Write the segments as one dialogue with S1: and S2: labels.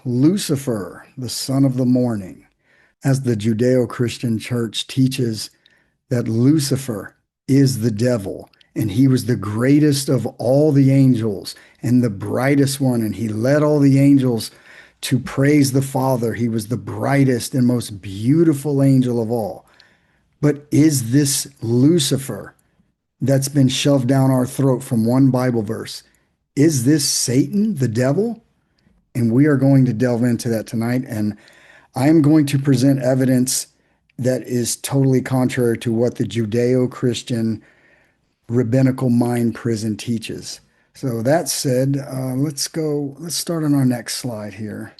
S1: Lucifer, the son of the morning, as the Judeo-Christian church teaches that Lucifer is the devil and he was the greatest of all the angels and the brightest one, and he led all the angels to praise the Father. He was the brightest and most beautiful angel of all. But is this Lucifer that's been shoved down our throat from one Bible verse? Is this Satan, the devil? And we are going to delve into that tonight. And I am going to present evidence that is totally contrary to what the Judeo-Christian rabbinical mind prison teaches. So that said, let's start on our next slide here.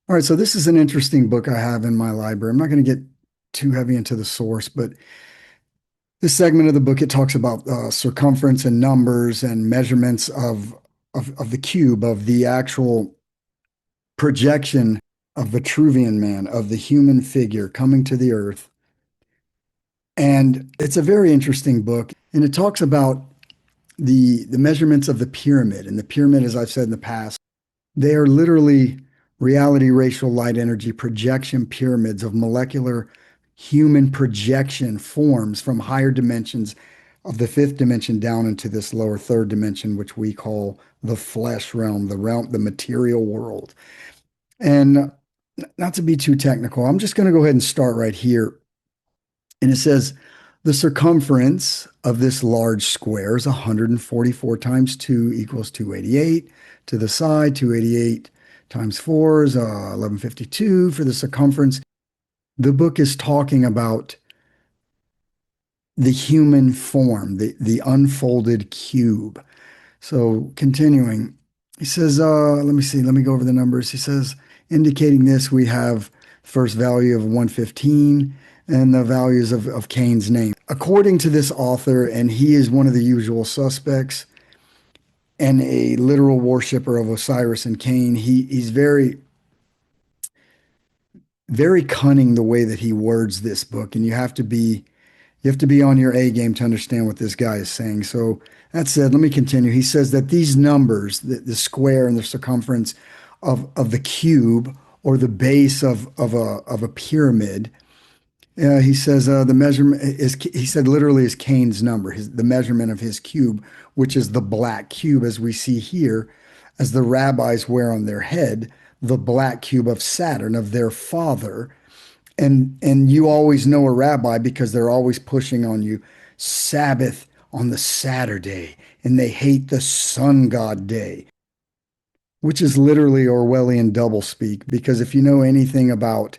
S1: All right, so this is an interesting book I have in my library. I'm not going to get too heavy into the source, but this segment of the book, it talks about circumference and numbers and measurements of the cube, of the actual projection of Vitruvian Man, of the human figure coming to the earth. And it's a very interesting book. And it talks about the measurements of the pyramid. And the pyramid, as I've said in the past, they are literally reality, racial, light, energy projection pyramids of molecular human projection forms from higher dimensions of the fifth dimension down into this lower third dimension, which we call the flesh realm, the material world. And not to be too technical, I'm just going to go ahead and start right here. And it says the circumference of this large square is 144 times 2 equals 288. To the side, 288 times 4 is 1152 for the circumference. The book is talking about the human form, the unfolded cube. So continuing, he says, let me go over the numbers. He says, indicating this, we have first value of 115 and the values of Cain's name. According to this author, and he is one of the usual suspects and a literal worshiper of Osiris and Cain, he's very, very cunning the way that he words this book, and you have to be on your A game to understand what this guy is saying. So that said, let me continue. He says that these numbers, the square and the circumference of the cube or the base of a pyramid, he says the measurement is, he said literally is Cain's number, the measurement of his cube, which is the black cube as we see here, as the rabbis wear on their head, the black cube of Saturn, of their father. And you always know a rabbi because they're always pushing on you Sabbath on the Saturday, and they hate the sun god day, which is literally Orwellian doublespeak, because if you know anything about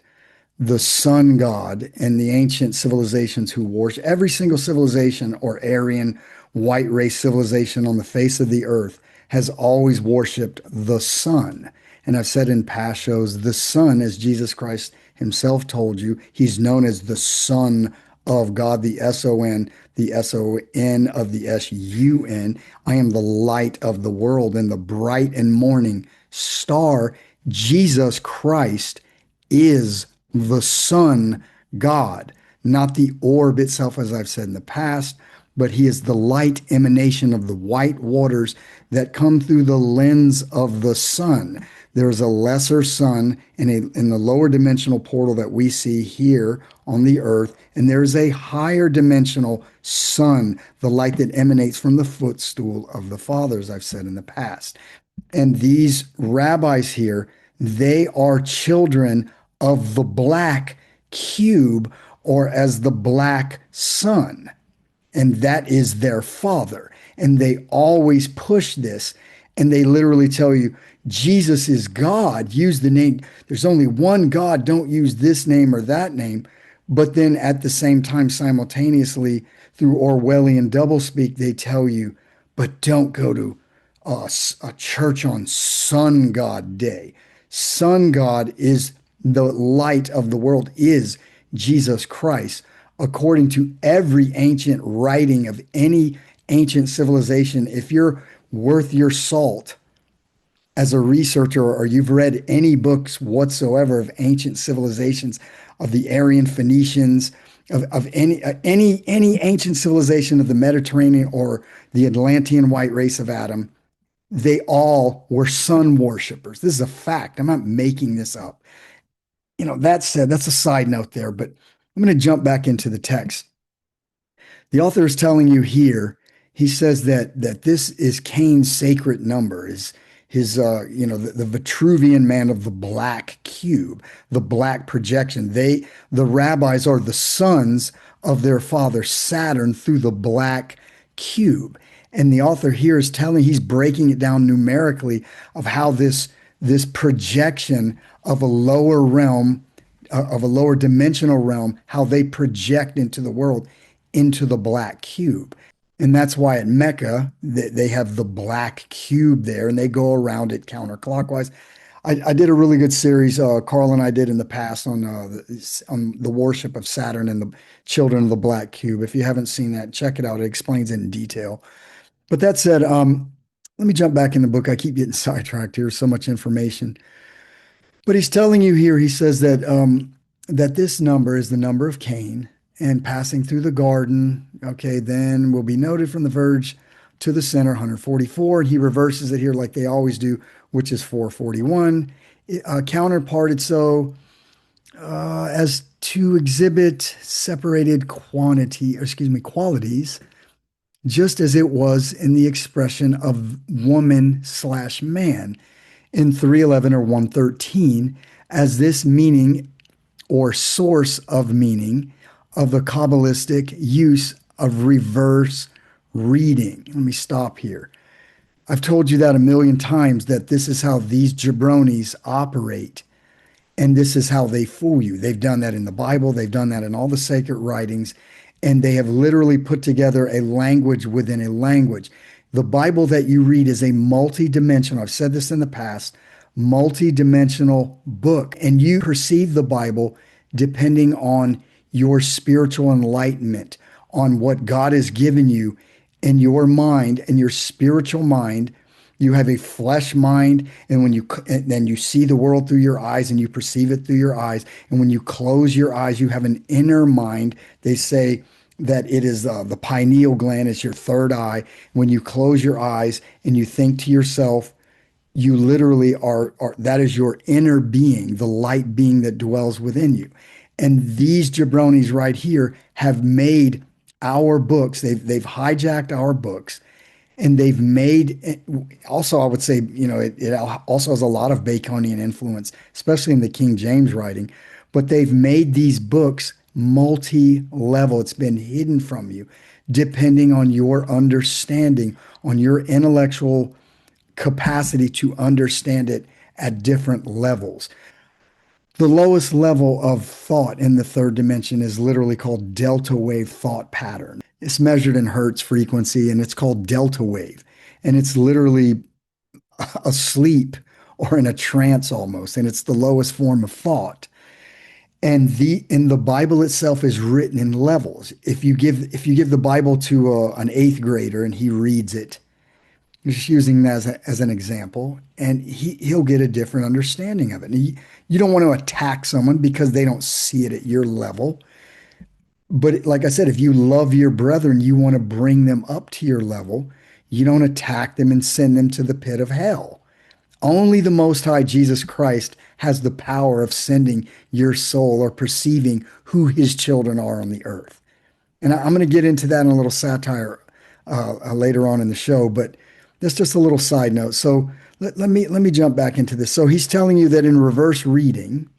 S1: the sun god and the ancient civilizations who worship, every single civilization or Aryan white race civilization on the face of the earth has always worshiped the sun. And I've said in past shows, the Son, as Jesus Christ himself told you, he's known as the Son of God, the S-O-N, the S-O-N of the S-U-N. I am the light of the world and the bright and morning star. Jesus Christ is the Son God, not the orb itself, as I've said in the past, but he is the light emanation of the white waters that come through the lens of the sun. There's a lesser sun in the lower dimensional portal that we see here on the earth, and there's a higher dimensional sun, the light that emanates from the footstool of the Father, as I've said in the past. And these rabbis here, they are children of the black cube, or as the black sun, and that is their father. And they always push this, and they literally tell you, Jesus is God. Use the name. There's only one God. Don't use this name or that name. But then at the same time, simultaneously, through Orwellian doublespeak, they tell you, but don't go to a church on Sun God Day. Sun God is the light of the world, is Jesus Christ. According to every ancient writing of any ancient civilization, if you're worth your salt as a researcher, or you've read any books whatsoever of ancient civilizations, of the Aryan Phoenicians, of any ancient civilization of the Mediterranean or the Atlantean white race of Adam, They all were sun worshipers. This is a fact. I'm not making this up. That said, that's a side note there, but I'm going to jump back into the text. The author is telling you here, he says that this is Cain's sacred number, is his the Vitruvian man of the black cube, the black projection. The rabbis are the sons of their father Saturn through the black cube. And the author here is telling, he's breaking it down numerically of how this projection of a lower realm, of a lower dimensional realm, how they project into the world, into the black cube. And that's why at Mecca, they have the black cube there and they go around it counterclockwise. I did a really good series, Carl and I did in the past on the worship of Saturn and the children of the black cube. If you haven't seen that, check it out. It explains it in detail. But that said, let me jump back in the book. I keep getting sidetracked here. So much information. But he's telling you here, he says that this number is the number of Cain, and passing through the garden, okay, then will be noted from the verge to the center, 144. And he reverses it here like they always do, which is 441. Counterparted so as to exhibit separated qualities, just as it was in the expression of woman slash man in 311 or 113, as this meaning or source of meaning of the Kabbalistic use of reverse reading. Let me stop here. I've told you that a million times, that this is how these jabronis operate. And this is how they fool you. They've done that in the Bible. They've done that in all the sacred writings. And they have literally put together a language within a language. The Bible that you read is a multi-dimensional, I've said this in the past, multi-dimensional book. And you perceive the Bible depending on your spiritual enlightenment, on what God has given you in your mind and your spiritual mind. You have a flesh mind, and then you see the world through your eyes and you perceive it through your eyes. And when you close your eyes, you have an inner mind. They say that it is the pineal gland is your third eye. When you close your eyes and you think to yourself, you literally are that is your inner being, the light being that dwells within you. And these jabronis right here have made our books. They've hijacked our books, and they've made also, I would say, it also has a lot of Baconian influence, especially in the King James writing. But they've made these books multi-level. It's been hidden from you, depending on your understanding, on your intellectual capacity to understand it at different levels. The lowest level of thought in the third dimension is literally called delta wave thought pattern. It's measured in hertz frequency and it's called delta wave. And it's literally asleep or in a trance almost. And it's the lowest form of thought. And the Bible itself is written in levels. If you give the Bible to an eighth grader and he reads it, just using that as an example, and he'll get a different understanding of it. And you don't want to attack someone because they don't see it at your level. But like I said, if you love your brethren, you want to bring them up to your level. You don't attack them and send them to the pit of hell. Only the Most High Jesus Christ has the power of sending your soul or perceiving who his children are on the earth. And I'm going to get into that in a little satire later on in the show, but that's just a little side note. So let me jump back into this. So he's telling you that in reverse reading,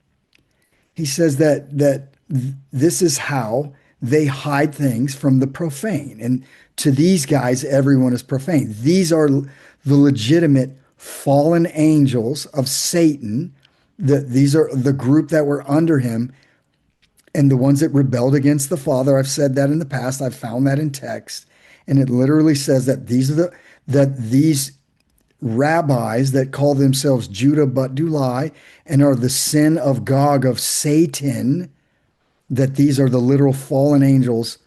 S1: he says that this is how they hide things from the profane. And to these guys, everyone is profane. These are the legitimate fallen angels of Satan. These are the group that were under him and the ones that rebelled against the Father. I've said that in the past. I've found that in text. And it literally says that these rabbis that call themselves Judah but do lie and are the sin of Gog of Satan, that these are the literal fallen angels,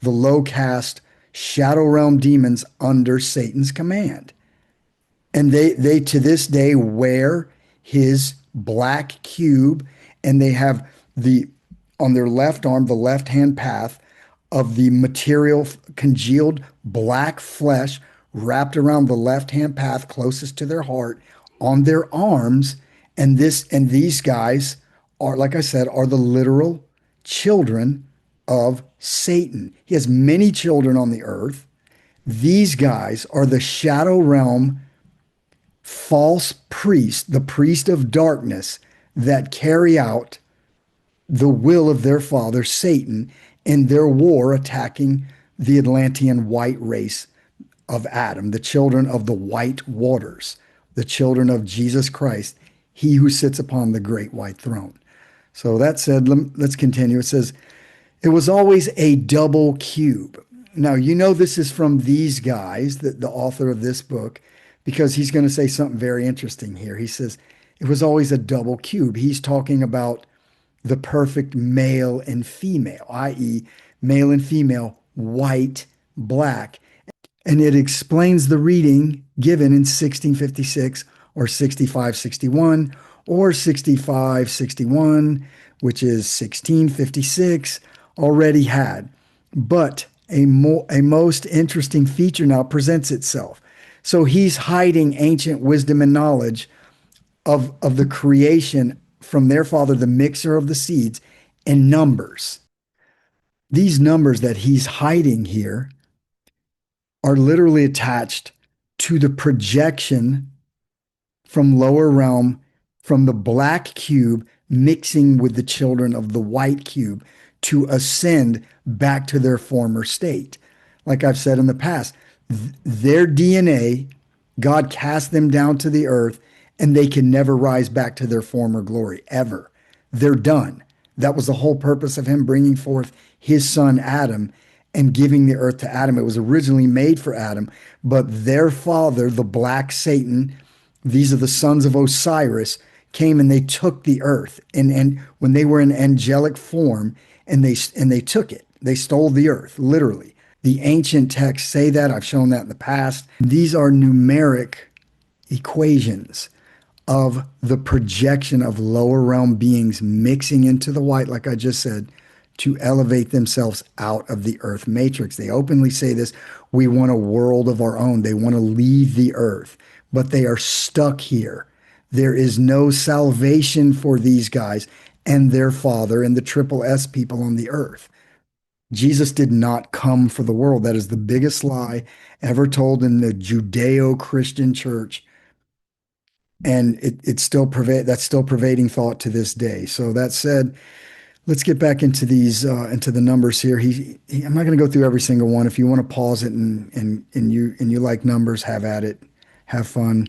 S1: the low caste shadow realm demons under Satan's command. And they to this day wear his black cube, and they have on their left arm, the left hand path of the material congealed black flesh wrapped around the left-hand path closest to their heart on their arms. And these guys are, like I said, are the literal children of Satan. He has many children on the earth. These guys are the shadow realm false priest, the priest of darkness that carry out the will of their father, Satan, in their war attacking the Atlantean white race of Adam, the children of the white waters, the children of Jesus Christ, he who sits upon the great white throne. So that said, let's continue. It says, it was always a double cube. Now, you know this is from these guys, the author of this book, because he's going to say something very interesting here. He says, it was always a double cube. He's talking about the perfect male and female, i.e., male and female, white, black. And it explains the reading given in 1656 or 6561 or 6561, which is 1656, already had. But a most interesting feature now presents itself. So he's hiding ancient wisdom and knowledge of the creation from their father, the mixer of the seeds, in numbers. These numbers that he's hiding here are literally attached to the projection from lower realm, from the black cube mixing with the children of the white cube to ascend back to their former state. Like I've said in the past, their DNA, God cast them down to the earth and they can never rise back to their former glory ever. They're done. That was the whole purpose of him bringing forth his son Adam and giving the earth to Adam. It was originally made for Adam, but their father, the black Satan, these are the sons of Osiris, came and they took the earth. And when they were in angelic form, and they took it, they stole the earth, literally. The ancient texts say that. I've shown that in the past. These are numeric equations of the projection of lower realm beings mixing into the white, like I just said, to elevate themselves out of the earth matrix. They openly say this, we want a world of our own. They want to leave the earth, but they are stuck here. There is no salvation for these guys and their father and the triple S people on the earth. Jesus did not come for the world. That is the biggest lie ever told in the Judeo-Christian church. And it's still that's still pervading thought to this day. So that said, let's get back into these into the numbers here. I'm not going to go through every single one. If you want to pause it and you like numbers, have at it, have fun.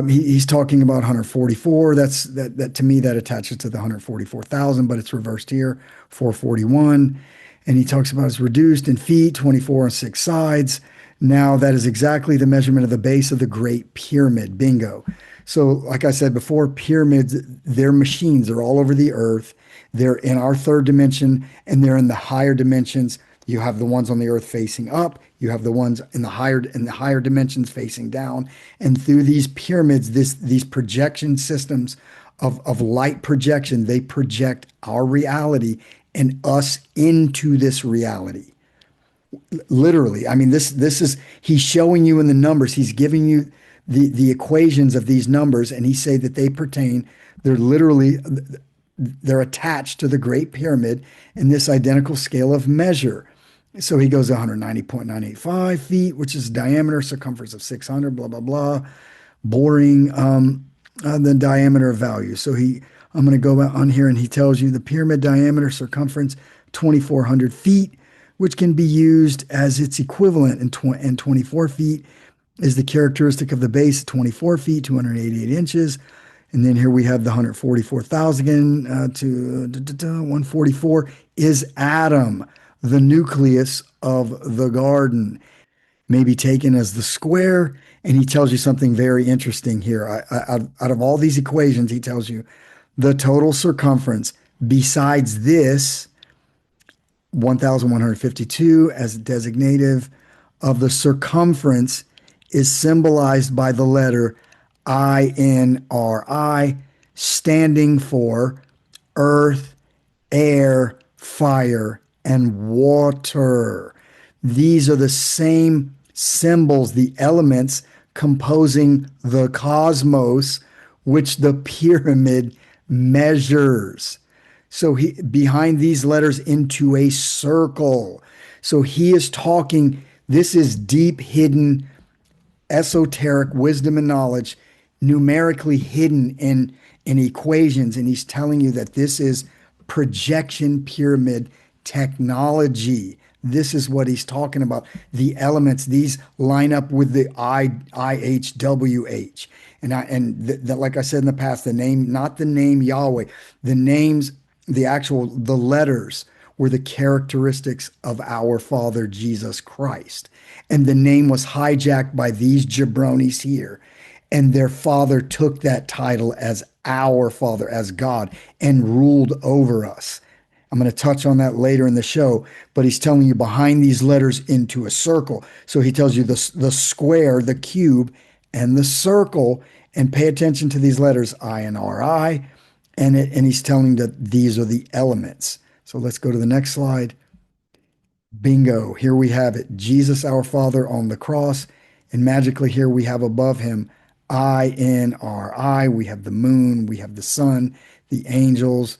S1: He's talking about 144. That to me that attaches to the 144,000, but it's reversed here, 441. And he talks about it's reduced in feet, 24 on six sides. Now that is exactly the measurement of the base of the Great Pyramid. Bingo. So, like I said before, pyramids, they're machines. They're all over the earth. They're in our third dimension, and they're in the higher dimensions. You have the ones on the earth facing up. You have the ones in the higher dimensions facing down. And through these pyramids, these projection systems of light projection, they project our reality and us into this reality. Literally. I mean, this is he's showing you in the numbers. He's giving you the equations of these numbers, and he say that they pertain. They're attached to the Great Pyramid in this identical scale of measure. So he goes 190.985 feet, which is diameter, circumference of 600, blah, blah, blah. Boring the diameter value. So I'm going to go on here and he tells you the pyramid diameter, circumference, 2,400 feet, which can be used as its equivalent in 24 feet is the characteristic of the base, 24 feet, 288 inches. And then here we have the 144,000 to 144 is Adam, the nucleus of the garden, may be taken as the square. And he tells you something very interesting here. Out of all these equations, he tells you the total circumference besides this 1,152 as designative of the circumference is symbolized by the letter INRI, standing for earth, air, fire, and water. These are the same symbols, the elements composing the cosmos, which the pyramid measures. So he behind these letters into a circle. So he is talking, this is deep hidden esoteric wisdom and knowledge numerically hidden in equations. And he's telling you that this is projection pyramid technology. This is what he's talking about. The elements, these line up with the IHWH. Like I said in the past, the name, not the name Yahweh, the names, the letters were the characteristics of our Father Jesus Christ. And the name was hijacked by these jabronis here. And their father took that title as our Father, as God, and ruled over us. I'm going to touch on that later in the show, but he's telling you behind these letters into a circle. So he tells you the square, the cube, and the circle, and pay attention to these letters, I and RI, and he's telling that these are the elements. So let's go to the next slide. Bingo, here we have it. Jesus, our Father on the cross, and magically here we have above him INRI. We have the moon, we have the sun, the angels,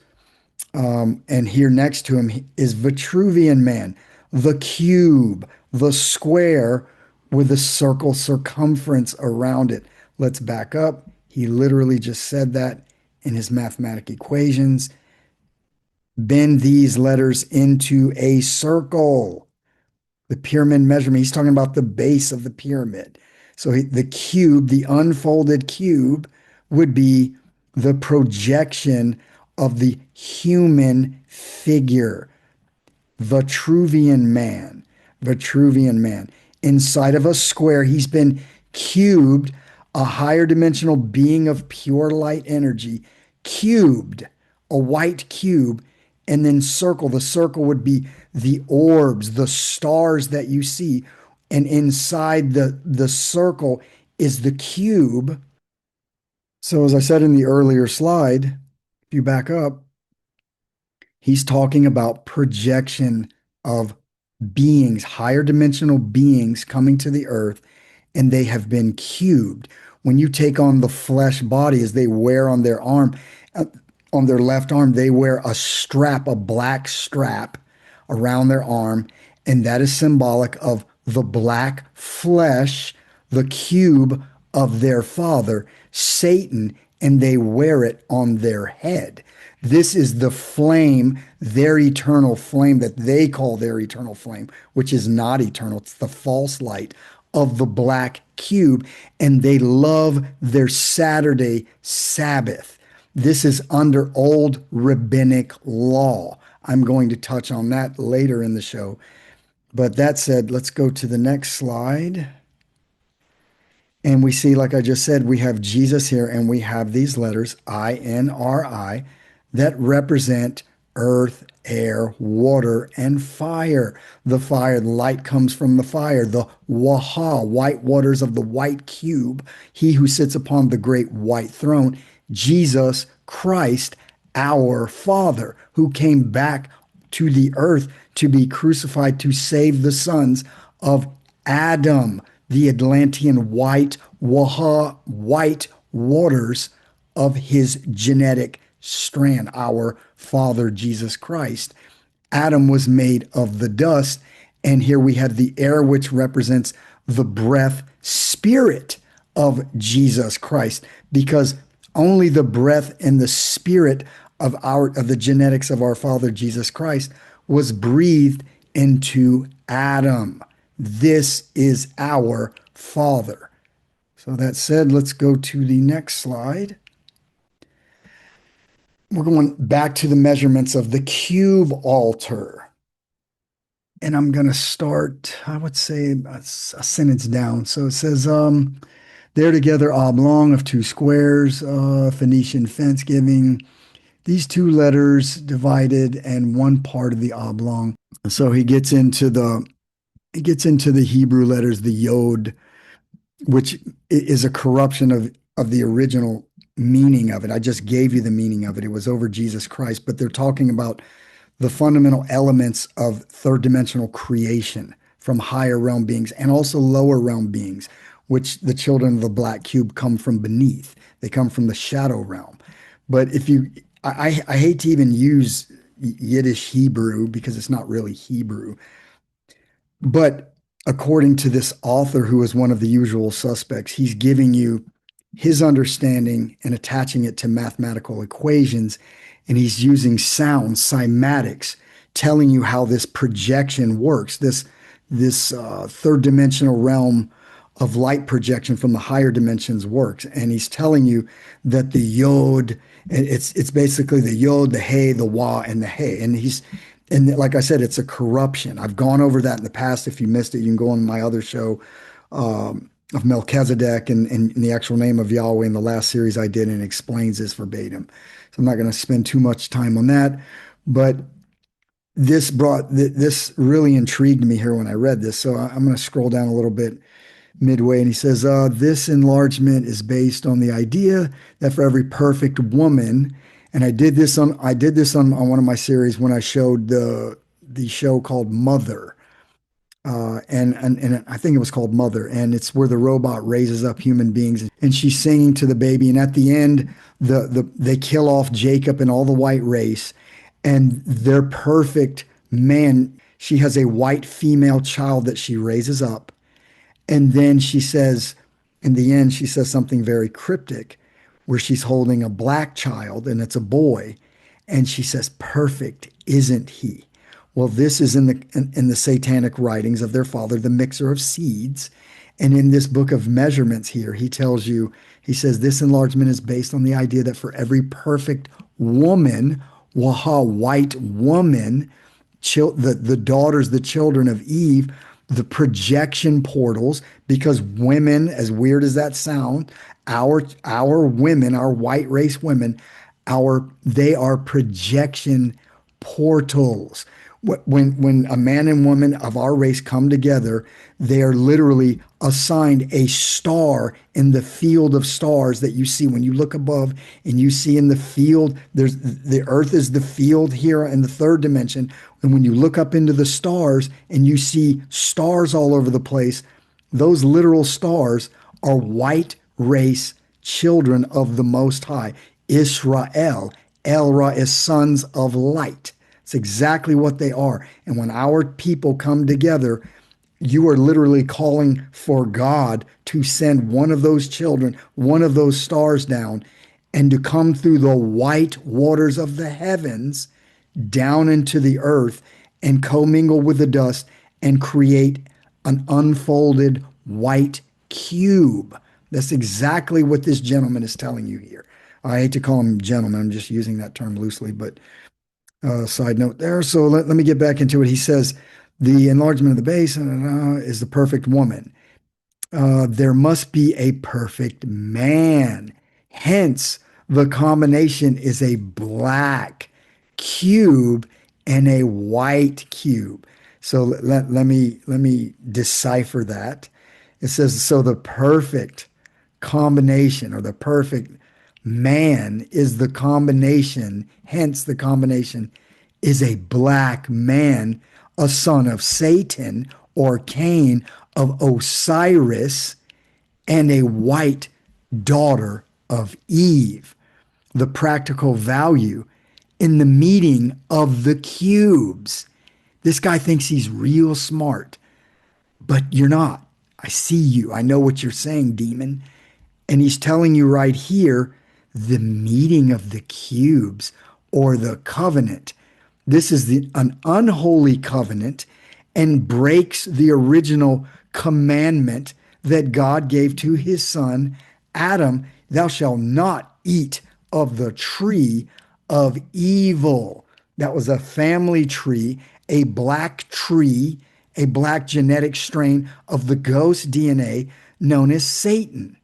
S1: and here next to him is Vitruvian Man, the cube, the square with a circle circumference around it. Let's back up. He literally just said that in his mathematic equations. Bend these letters into a circle. The pyramid measurement, he's talking about the base of the pyramid. So the cube, the unfolded cube, would be the projection of the human figure, Vitruvian Man, Vitruvian Man. Inside of a square, he's been cubed, a higher dimensional being of pure light energy, cubed, a white cube, and then circle. The circle would be the orbs, the stars that you see. And inside the circle is the cube. So as I said in the earlier slide, if you back up, he's talking about projection of beings, higher dimensional beings coming to the earth, and they have been cubed. When you take on the flesh body, as they wear on their arm, on their left arm, they wear a strap, a black strap around their arm, and that is symbolic of the black flesh, the cube of their father, Satan, and they wear it on their head. This is the flame, their eternal flame that they call their eternal flame, which is not eternal. It's the false light of the black cube, and they love their Saturday Sabbath. This is under old rabbinic law. I'm going to touch on that later in the show. But that said, let's go to the next slide. And we see, like I just said, we have Jesus here, and we have these letters, INRI, that represent earth, air, water, and fire. The fire, the light comes from the fire. The Waha, white waters of the white cube, he who sits upon the great white throne, Jesus Christ, our Father, who came back to the earth to be crucified to save the sons of Adam, the Atlantean white, Waha, white waters of his genetic strand, our Father Jesus Christ. Adam was made of the dust, and here we have the air, which represents the breath spirit of Jesus Christ, because only the breath and the spirit of the genetics of our Father Jesus Christ was breathed into Adam. This is our Father. So that said, let's go to the next slide. We're going back to the measurements of the cube altar. And I'm going to start, I would say, a sentence down. So it says, they're together oblong of two squares, Phoenician fence giving these two letters divided and one part of the oblong. So he gets into the Hebrew letters, the Yod, which is a corruption of the original meaning of it. I just gave you the meaning of it. It was over Jesus Christ, but they're talking about the fundamental elements of third dimensional creation, from higher realm beings and also lower realm beings, which the children of the black cube come from beneath. They come from the shadow realm. But if you, I hate to even use Yiddish Hebrew because it's not really Hebrew, but according to this author, who is one of the usual suspects, he's giving you his understanding and attaching it to mathematical equations. And he's using sounds, cymatics, telling you how this projection works, this third dimensional realm of light projection from the higher dimensions works. And he's telling you that the yod, it's basically the yod, the hey, the wah, and the hey. And like I said, it's a corruption. I've gone over that in the past. If you missed it, you can go on my other show of Melchizedek and the actual name of Yahweh in the last series I did, and it explains this verbatim. So I'm not going to spend too much time on that. But this really intrigued me here when I read this. So I'm going to scroll down a little bit midway, and he says, this enlargement is based on the idea that for every perfect woman, and I did this on one of my series when I showed the show called Mother. And I think it was called Mother, and it's where the robot raises up human beings, and she's singing to the baby, and at the end, they kill off Jacob and all the white race, and their perfect man. She has a white female child that she raises up, and then she says, in the end, she says something very cryptic where she's holding a black child and it's a boy. And she says, perfect, isn't he? Well, this is in the satanic writings of their father, the mixer of seeds. And in this book of measurements here, he tells you, he says, this enlargement is based on the idea that for every perfect woman, waha, white woman, the daughters, the children of Eve, the projection portals, because women, as weird as that sound, our women, our white race women, they are projection portals. When a man and woman of our race come together, they are literally assigned a star in the field of stars that you see when you look above and you see in the field. There's the earth is the field here in the third dimension. And when you look up into the stars and you see stars all over the place, those literal stars are white race children of the Most High. Israel, El-Ra is sons of light. It's exactly what they are. And when our people come together, you are literally calling for God to send one of those children, one of those stars down, and to come through the white waters of the heavens down into the earth and commingle with the dust and create an unfolded white cube. That's exactly what this gentleman is telling you here. I hate to call him gentleman. I'm just using that term loosely, but side note there. So let me get back into it. He says the enlargement of the base is the perfect woman. There must be a perfect man. Hence, the combination is a black cube and a white cube. So let me decipher that. It says, so the perfect combination or the perfect man is the combination, hence the combination is a black man, a son of Satan or Cain of Osiris, and a white daughter of Eve. The practical value in the meeting of the cubes. This guy thinks he's real smart, but you're not. I see you. I know what you're saying, demon. And he's telling you right here the meeting of the cubes or the covenant. This is an unholy covenant and breaks the original commandment that God gave to his son Adam. Thou shalt not eat of the tree of evil. That was a family tree, a black tree, a black genetic strain of the ghost DNA known as Satan.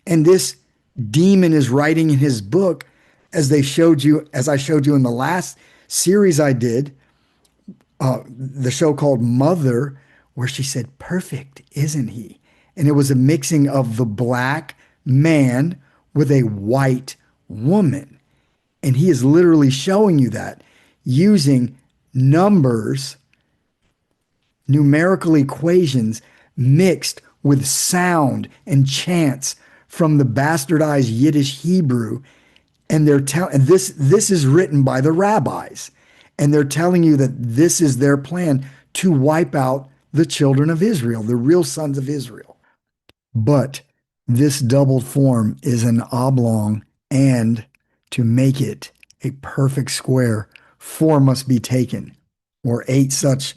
S1: And this demon is writing in his book, as I showed you in the last series I did, the show called Mother, where she said, perfect, isn't he? And it was a mixing of the black man with a white woman. And he is literally showing you that using numbers numerical equations mixed with sound and chants from the bastardized Yiddish Hebrew, and they're telling, and this is written by the rabbis, and they're telling you that this is their plan to wipe out the children of Israel, the real sons of Israel. But this doubled form is an oblong, and to make it a perfect square, four must be taken, or eight such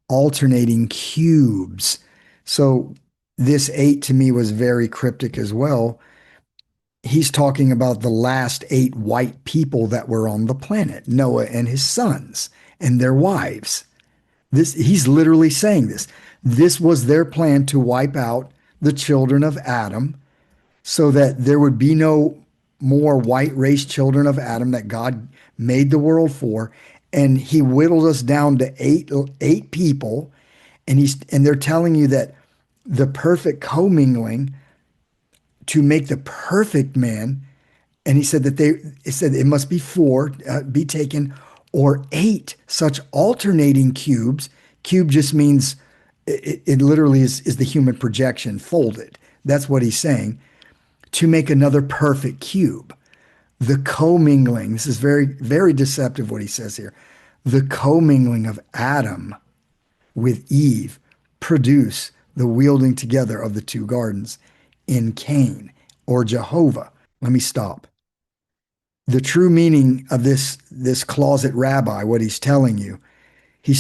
S1: alternating cubes. So this eight to me was very cryptic as well. He's talking about the last eight white people that were on the planet, Noah and his sons and their wives. He's literally saying this. This was their plan to wipe out the children of Adam so that there would be no more white race children of Adam that God made the world for. And he whittled us down to eight people. And they're telling you that the perfect commingling to make the perfect man. And he said that it said it must be four, be taken, or eight such alternating cubes. Cube just means it literally is the human projection folded. That's what he's saying. To make another perfect cube. The commingling, this is very, very deceptive what he says here. The commingling of Adam with Eve produce the wielding together of the two gardens in Cain or Jehovah. Let me stop. The true meaning of this closet rabbi, what he's telling you he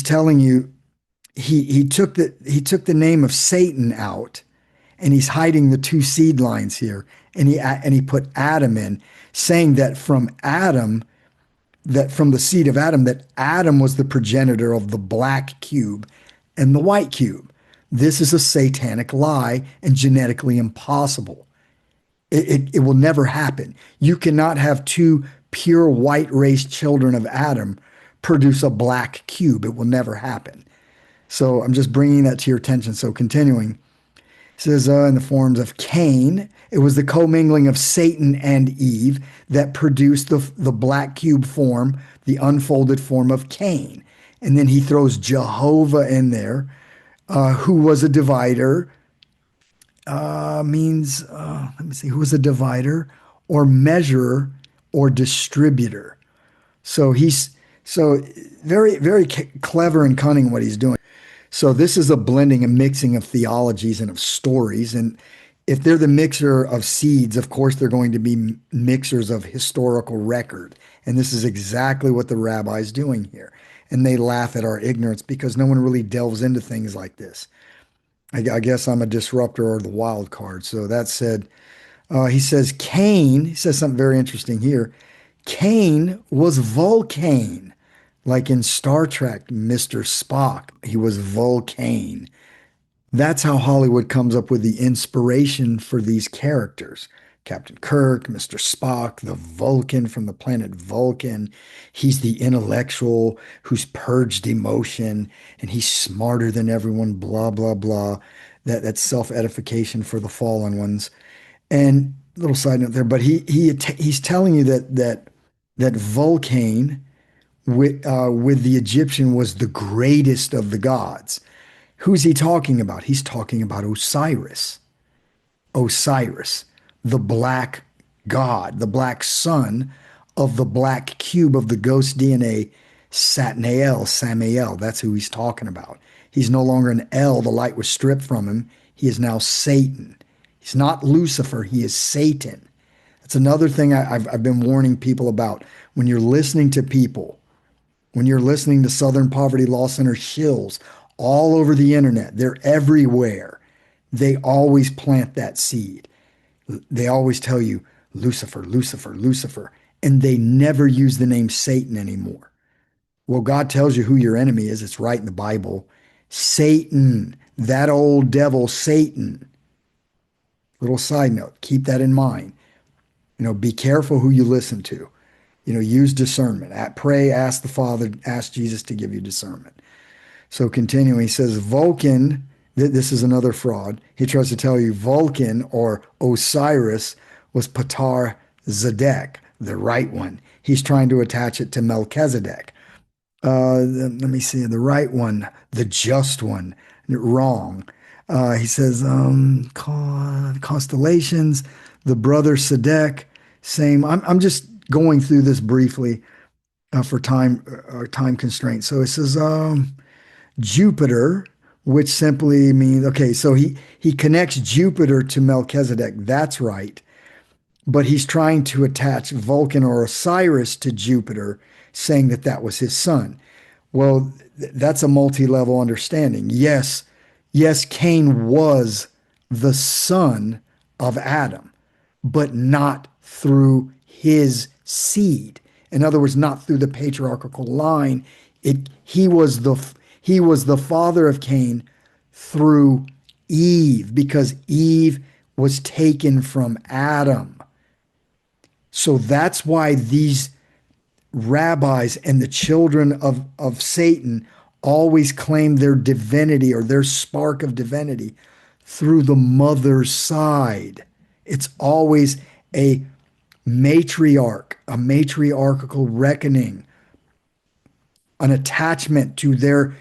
S1: took the name of Satan out, and he's hiding the two seed lines here, and he put Adam in, saying that from Adam, that from the seed of Adam, that Adam was the progenitor of the black cube and the white cube. This is a satanic lie and genetically impossible. It will never happen. You cannot have two pure white race children of Adam produce a black cube. It will never happen. So I'm just bringing that to your attention. So continuing, it says in the forms of Cain, it was the commingling of Satan and Eve that produced the black cube form, the unfolded form of Cain. And then he throws Jehovah in there, who was a divider, let me see, who was a divider or measurer or distributor. So he's so very, very clever and cunning what he's doing. So this is a blending and mixing of theologies and of stories. And if they're the mixer of seeds, of course, they're going to be mixers of historical record. And this is exactly what the rabbi's doing here. And they laugh at our ignorance because no one really delves into things like this. I guess I'm a disruptor or the wild card. So that said, he says Cain, he says something very interesting here. Cain was Vulcan, like in Star Trek, Mr. Spock. He was Vulcan. That's how Hollywood comes up with the inspiration for these characters. Captain Kirk, Mr. Spock, the Vulcan from the planet Vulcan. He's the intellectual who's purged emotion and he's smarter than everyone, blah, blah, blah. That's self-edification for the fallen ones. And little side note there, but he's telling you that Vulcan with the Egyptian was the greatest of the gods. Who's he talking about? He's talking about Osiris. Osiris, the black god, the black son of the black cube of the ghost DNA, Samael. That's who he's talking about. He's no longer an El. The light was stripped from him. He is now Satan. He's not Lucifer. He is Satan. That's another thing I've been warning people about. When you're listening to people, when you're listening to Southern Poverty Law Center shills all over the internet, they're everywhere. They always plant that seed. They always tell you, Lucifer, Lucifer, Lucifer, and they never use the name Satan anymore. Well, God tells you who your enemy is. It's right in the Bible. Satan, that old devil, Satan. Little side note, keep that in mind. Be careful who you listen to. Use discernment. Pray, ask the Father, ask Jesus to give you discernment. So continuing, he says, Vulcan, this is another fraud. He tries to tell you Vulcan or Osiris was Patar Zadek, the right one. He's trying to attach it to Melchizedek. Let me see, the right one, the just one, wrong. He says, constellations, the brother Sadek, same. I'm just going through this briefly for time constraints. So it says, Jupiter, which simply means, okay, so he connects Jupiter to Melchizedek. That's right. But he's trying to attach Vulcan or Osiris to Jupiter, saying that that was his son. Well, that's a multi-level understanding. Yes, yes, Cain was the son of Adam, but not through his seed. In other words, not through the patriarchal line. He was the father of Cain through Eve because Eve was taken from Adam. So that's why these rabbis and the children of Satan always claim their divinity or their spark of divinity through the mother's side. It's always a matriarch, a matriarchal reckoning, an attachment to their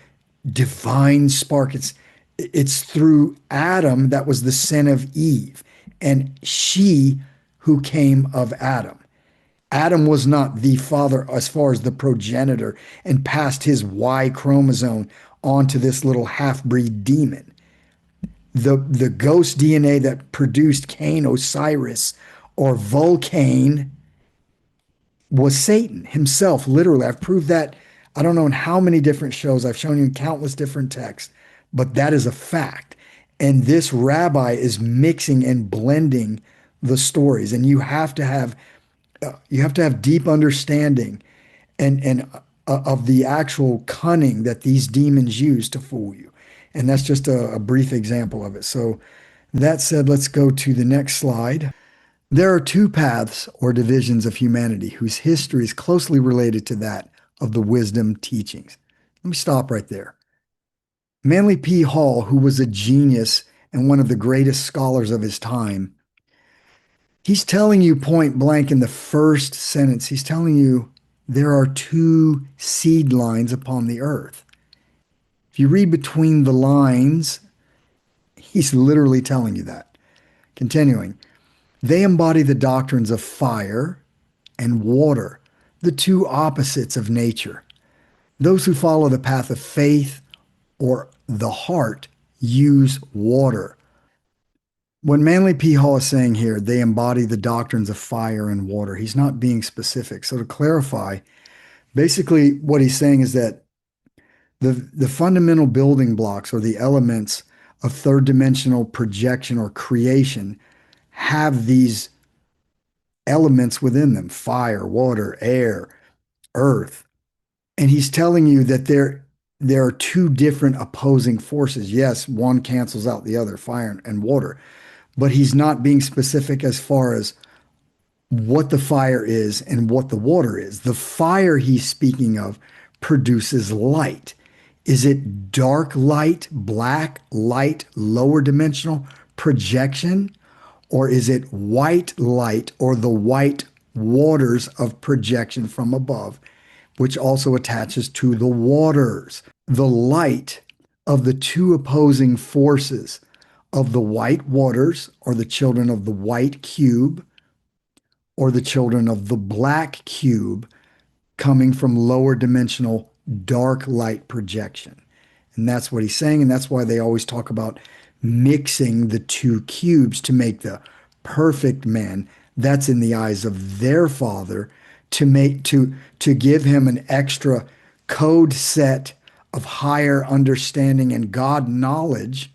S1: divine spark. It's through Adam that was the sin of Eve, and she who came of Adam. Adam was not the father as far as the progenitor and passed his Y chromosome onto this little half-breed demon. The ghost DNA that produced Cain, Osiris, or Vulcan was Satan himself, literally. I've proved that, I don't know in how many different shows. I've shown you in countless different texts, but that is a fact. And this rabbi is mixing and blending the stories. And you have to have deep understanding and of the actual cunning that these demons use to fool you. And that's just a brief example of it. So that said, let's go to the next slide. There are two paths or divisions of humanity whose history is closely related to that of the wisdom teachings. Let me stop right there. Manly P. Hall, who was a genius and one of the greatest scholars of his time, he's telling you point blank in the first sentence, he's telling you there are two seed lines upon the earth. If you read between the lines, he's literally telling you that. Continuing, they embody the doctrines of fire and water, the two opposites of nature. Those who follow the path of faith or the heart use water. What Manly P. Hall is saying here, they embody the doctrines of fire and water. He's not being specific. So to clarify, basically what he's saying is that the fundamental building blocks or the elements of third dimensional projection or creation have these elements within them: fire, water, air, earth. And he's telling you that there are two different opposing forces. Yes, one cancels out the other, fire and water, but he's not being specific as far as what the fire is and what the water is. The fire he's speaking of produces light. Is it dark light, black light, lower dimensional projection? Or is it white light or the white waters of projection from above, which also attaches to the waters? The light of the two opposing forces of the white waters, or the children of the white cube, or the children of the black cube, coming from lower dimensional dark light projection. And that's what he's saying. And that's why they always talk about mixing the two cubes to make the perfect man. That's in the eyes of their father, to give him an extra code set of higher understanding and God knowledge.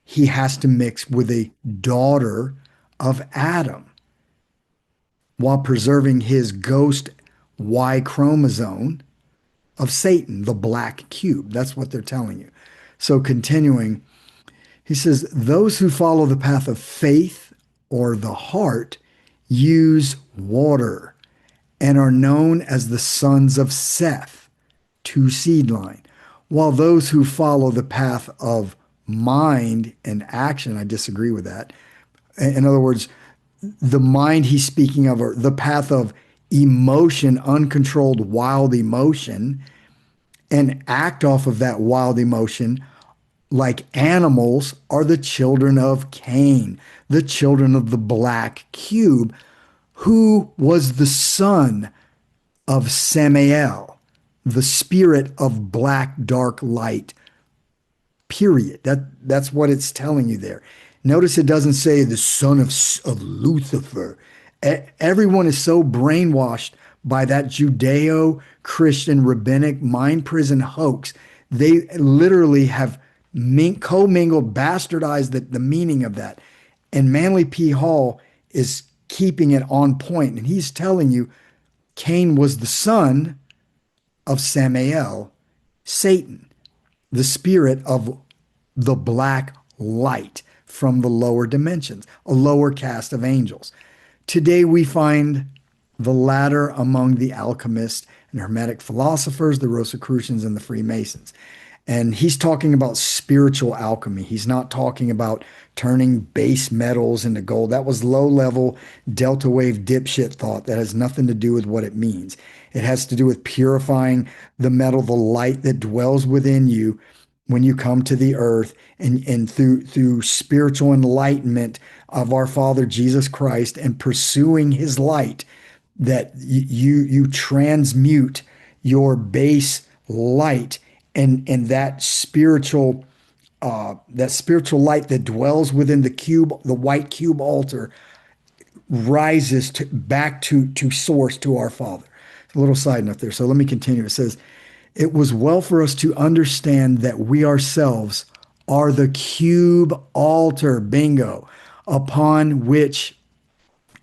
S1: He has to mix with a daughter of Adam while preserving his ghost Y chromosome of Satan, the black cube. That's what they're telling you. So continuing, he says, those who follow the path of faith or the heart use water and are known as the sons of Seth, two seed line, while those who follow the path of mind and action, I disagree with that. In other words, the mind he's speaking of, or the path of emotion, uncontrolled wild emotion, and act off of that wild emotion like animals are the children of Cain, the children of the black cube, who was the son of Samael, the spirit of black dark light, period. That's what it's telling you there. Notice it doesn't say the son of Lucifer. Everyone is so brainwashed by that Judeo-Christian rabbinic mind prison hoax. They literally have commingled, bastardized the meaning of that. And Manly P. Hall is keeping it on point, and he's telling you Cain was the son of Samael, Satan, the spirit of the black light from the lower dimensions, a lower caste of angels. Today we find the latter among the alchemists and Hermetic philosophers, the Rosicrucians, and the Freemasons. And he's talking about spiritual alchemy. He's not talking about turning base metals into gold. That was low level delta wave dipshit thought that has nothing to do with what it means. It has to do with purifying the metal, the light that dwells within you when you come to the earth, and through spiritual enlightenment of our Father Jesus Christ and pursuing his light, that you transmute your base light, and that spiritual light that dwells within the white cube altar, rises back to source, to our Father. A little side note there. So let me continue. It says, it was well for us to understand that we ourselves are the cube altar, bingo, upon which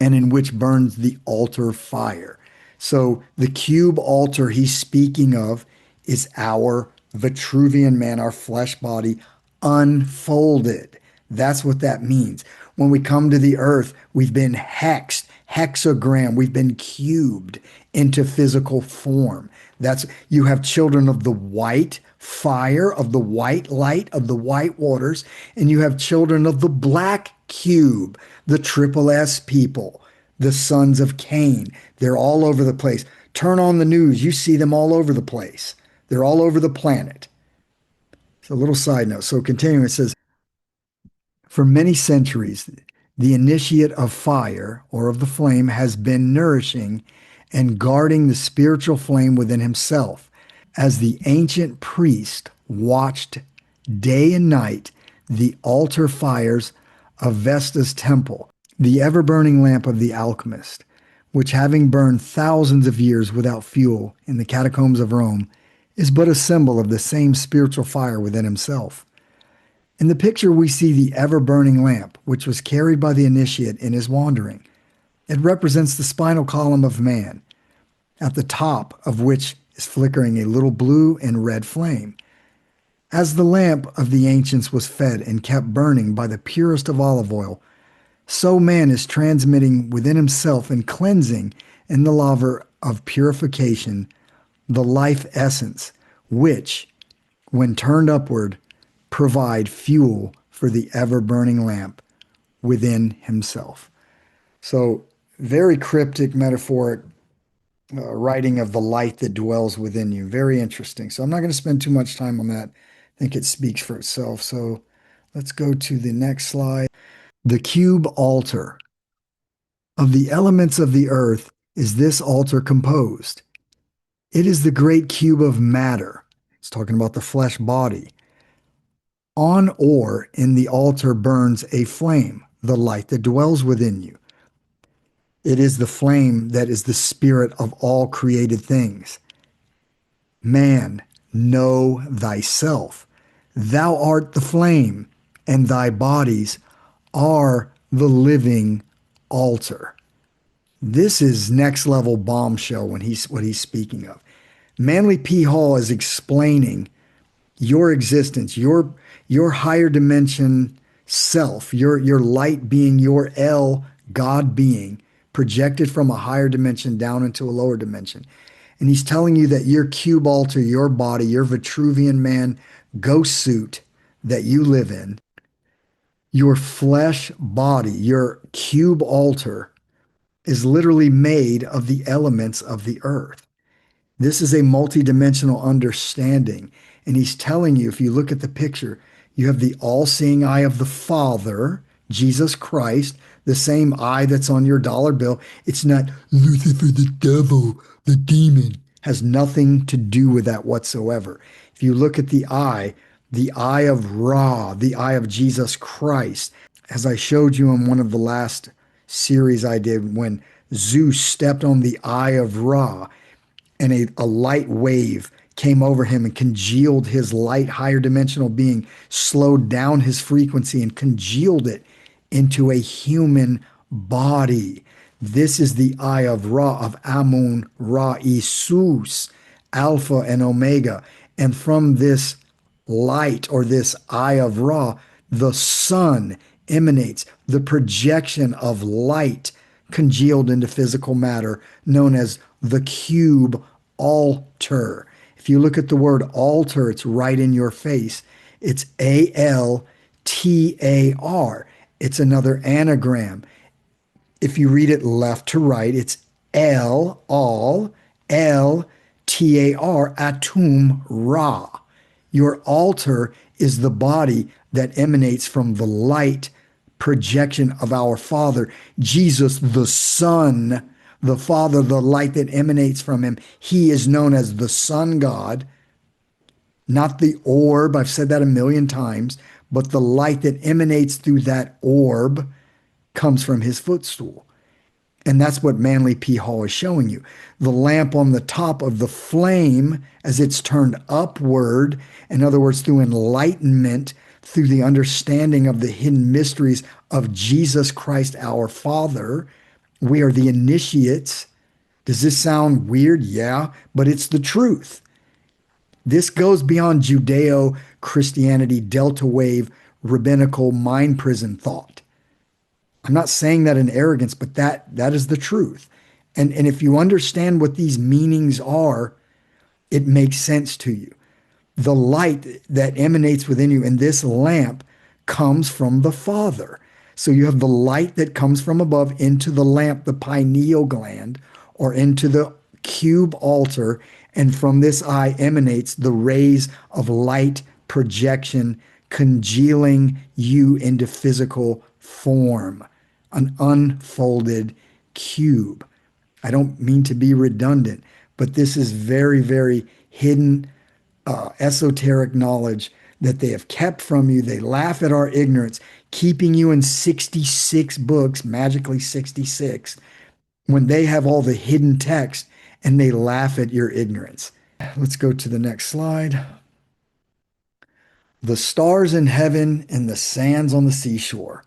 S1: and in which burns the altar fire. So the cube altar he's speaking of is our Vitruvian man, our flesh body unfolded. That's what that means. When we come to the earth, we've been hexed, hexagram, we've been cubed into physical form. That's, you have children of the white fire, of the white light, of the white waters, and you have children of the black cube, the triple S people, the sons of Cain. They're all over the place. Turn on the news, you see them all over the place. They're all over the planet. It's a little side note. So continuing, it says, for many centuries, the initiate of fire or of the flame has been nourishing and guarding the spiritual flame within himself, as the ancient priest watched day and night the altar fires of Vesta's temple, the ever-burning lamp of the alchemist, which having burned thousands of years without fuel in the catacombs of Rome, is but a symbol of the same spiritual fire within himself. In the picture, we see the ever-burning lamp, which was carried by the initiate in his wandering. It represents the spinal column of man, at the top of which is flickering a little blue and red flame. As the lamp of the ancients was fed and kept burning by the purest of olive oil, so man is transmitting within himself and cleansing in the lava of purification the life essence, which, when turned upward, provide fuel for the ever-burning lamp within himself. So, very cryptic, metaphoric writing of the light that dwells within you. Very interesting. So I'm not going to spend too much time on that. I think it speaks for itself. So let's go to the next slide. The cube altar. Of the elements of the earth is this altar composed? It is the great cube of matter. It's talking about the flesh body. On or in the altar burns a flame, the light that dwells within you. It is the flame that is the spirit of all created things. Man, know thyself. Thou art the flame, and thy bodies are the living altar. This is next level bombshell when what he's speaking of. Manly P. Hall is explaining your existence, your higher dimension self, your light being, your El, God being, projected from a higher dimension down into a lower dimension. And he's telling you that your cube altar, your body, your Vitruvian man ghost suit that you live in, your flesh body, your cube altar is literally made of the elements of the earth. This is a multidimensional understanding. And he's telling you, if you look at the picture, you have the all-seeing eye of the Father, Jesus Christ, the same eye that's on your dollar bill. It's not Lucifer, the devil, the demon. Has nothing to do with that whatsoever. If you look at the eye of Ra, the eye of Jesus Christ, as I showed you in one of the last series I did, when Zeus stepped on the eye of Ra, and a light wave came over him and congealed his light, higher dimensional being, slowed down his frequency and congealed it into a human body. This is the eye of Ra, of Amun Ra, Isus, Alpha and Omega. And from this light, or this eye of Ra, the sun emanates, the projection of light congealed into physical matter, known as the cube altar. If you look at the word altar, it's right in your face. It's Altar. It's another anagram. If you read it left to right, it's Altar, Atum Ra. Your altar is the body that emanates from the light projection of our Father, Jesus, the Son, the Father, the light that emanates from him. He is known as the Sun God, not the orb. I've said that a million times, but the light that emanates through that orb comes from his footstool. And that's what Manly P. Hall is showing you. The lamp on the top of the flame, as it's turned upward, in other words, through enlightenment, through the understanding of the hidden mysteries of Jesus Christ, our Father, we are the initiates. Does this sound weird? Yeah, but it's the truth. This goes beyond Judeo Christianity, Delta wave, rabbinical mind prison thought. I'm not saying that in arrogance, but that is the truth. And if you understand what these meanings are, it makes sense to you. The light that emanates within you in this lamp comes from the Father. So you have the light that comes from above into the lamp, the pineal gland, or into the cube altar, and from this eye emanates the rays of light projection, congealing you into physical form, an unfolded cube. I don't mean to be redundant, but this is very, very hidden, esoteric knowledge that they have kept from you. They laugh at our ignorance, keeping you in 66 books, magically 66, when they have all the hidden text, and they laugh at your ignorance. Let's go to the next slide. The stars in heaven and the sands on the seashore.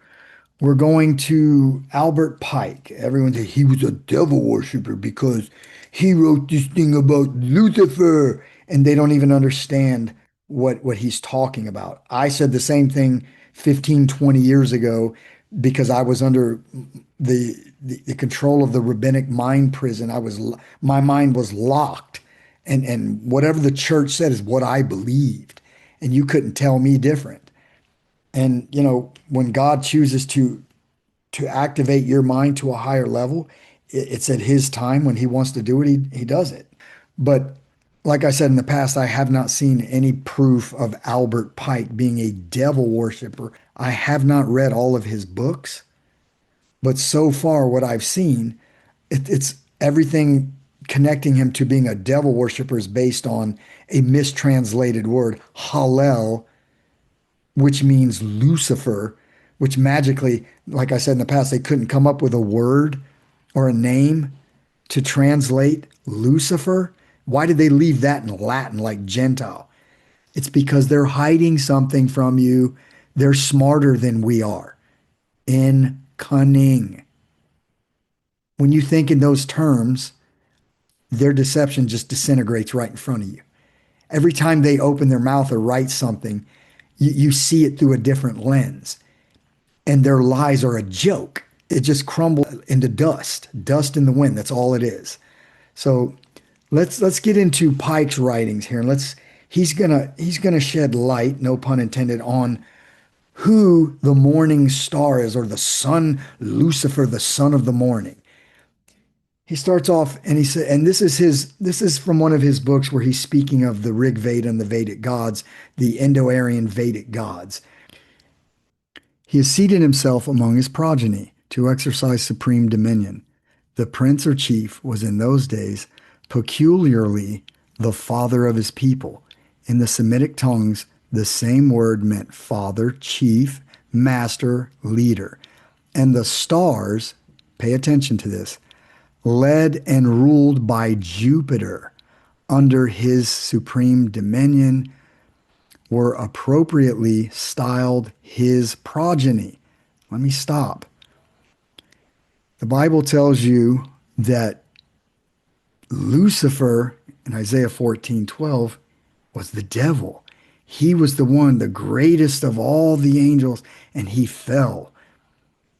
S1: We're going to Albert Pike. Everyone said he was a devil worshiper because he wrote this thing about Lucifer, and they don't even understand what he's talking about. I said the same thing 15, 20 years ago because I was under the control of the rabbinic mind prison. My mind was locked, and whatever the church said is what I believed, and you couldn't tell me different. And when God chooses to activate your mind to a higher level, it's at his time. When he wants to do it, he does it. But like I said in the past, I have not seen any proof of Albert Pike being a devil worshiper. I have not read all of his books, but so far what I've seen, it's everything connecting him to being a devil worshiper is based on a mistranslated word, Hallel, which means Lucifer, which magically, like I said in the past, they couldn't come up with a word or a name to translate Lucifer. Why did they leave that in Latin like Gentile? It's because they're hiding something from you. They're smarter than we are. In cunning. When you think in those terms, their deception just disintegrates right in front of you. Every time they open their mouth or write something, you see it through a different lens. And their lies are a joke. It just crumbles into dust in the wind. That's all it is. So let's get into Pike's writings here. And he's gonna shed light, no pun intended, on who the morning star is, or the sun, Lucifer, the son of the morning. He starts off and he said, and this is from one of his books where he's speaking of the Rig Veda and the Vedic gods, the Indo-Aryan Vedic gods. He has seated himself among his progeny to exercise supreme dominion. The prince or chief was in those days peculiarly the father of his people. In the Semitic tongues, the same word meant father, chief, master, leader. And the stars, pay attention to this, led and ruled by Jupiter under his supreme dominion were appropriately styled his progeny. Let me stop. The Bible tells you that Lucifer in Isaiah 14:12 was the devil. He was the one, the greatest of all the angels, and he fell.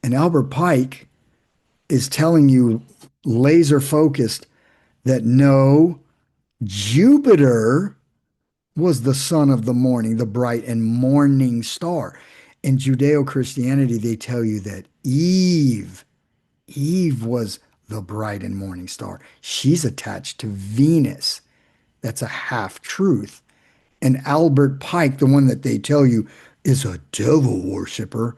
S1: And Albert Pike is telling you, laser focused, that no, Jupiter was the son of the morning, the bright and morning star. In Judeo-Christianity, they tell you that Eve was the bright and morning star. She's attached to Venus. That's a half truth. And Albert Pike, the one that they tell you is a devil worshiper,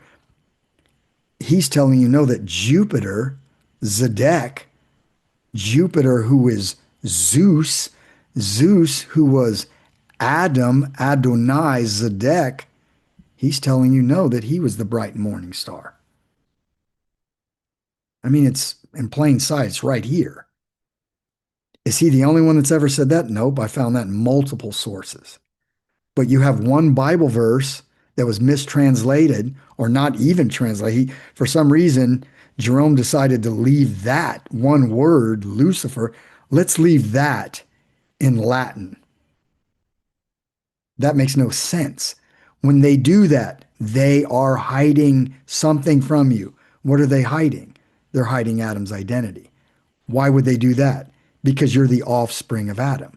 S1: he's telling you no, that Jupiter, Zedek, Jupiter, who is Zeus, Zeus, who was Adam, Adonai, Zedek, he's telling you no, that he was the bright morning star. I mean, it's in plain sight, it's right here. Is he the only one that's ever said that? Nope, I found that in multiple sources. But you have one Bible verse that was mistranslated or not even translated. For some reason, Jerome decided to leave that one word, Lucifer. Let's leave that in Latin. That makes no sense. When they do that, they are hiding something from you. What are they hiding? They're hiding Adam's identity. Why would they do that? Because you're the offspring of Adam.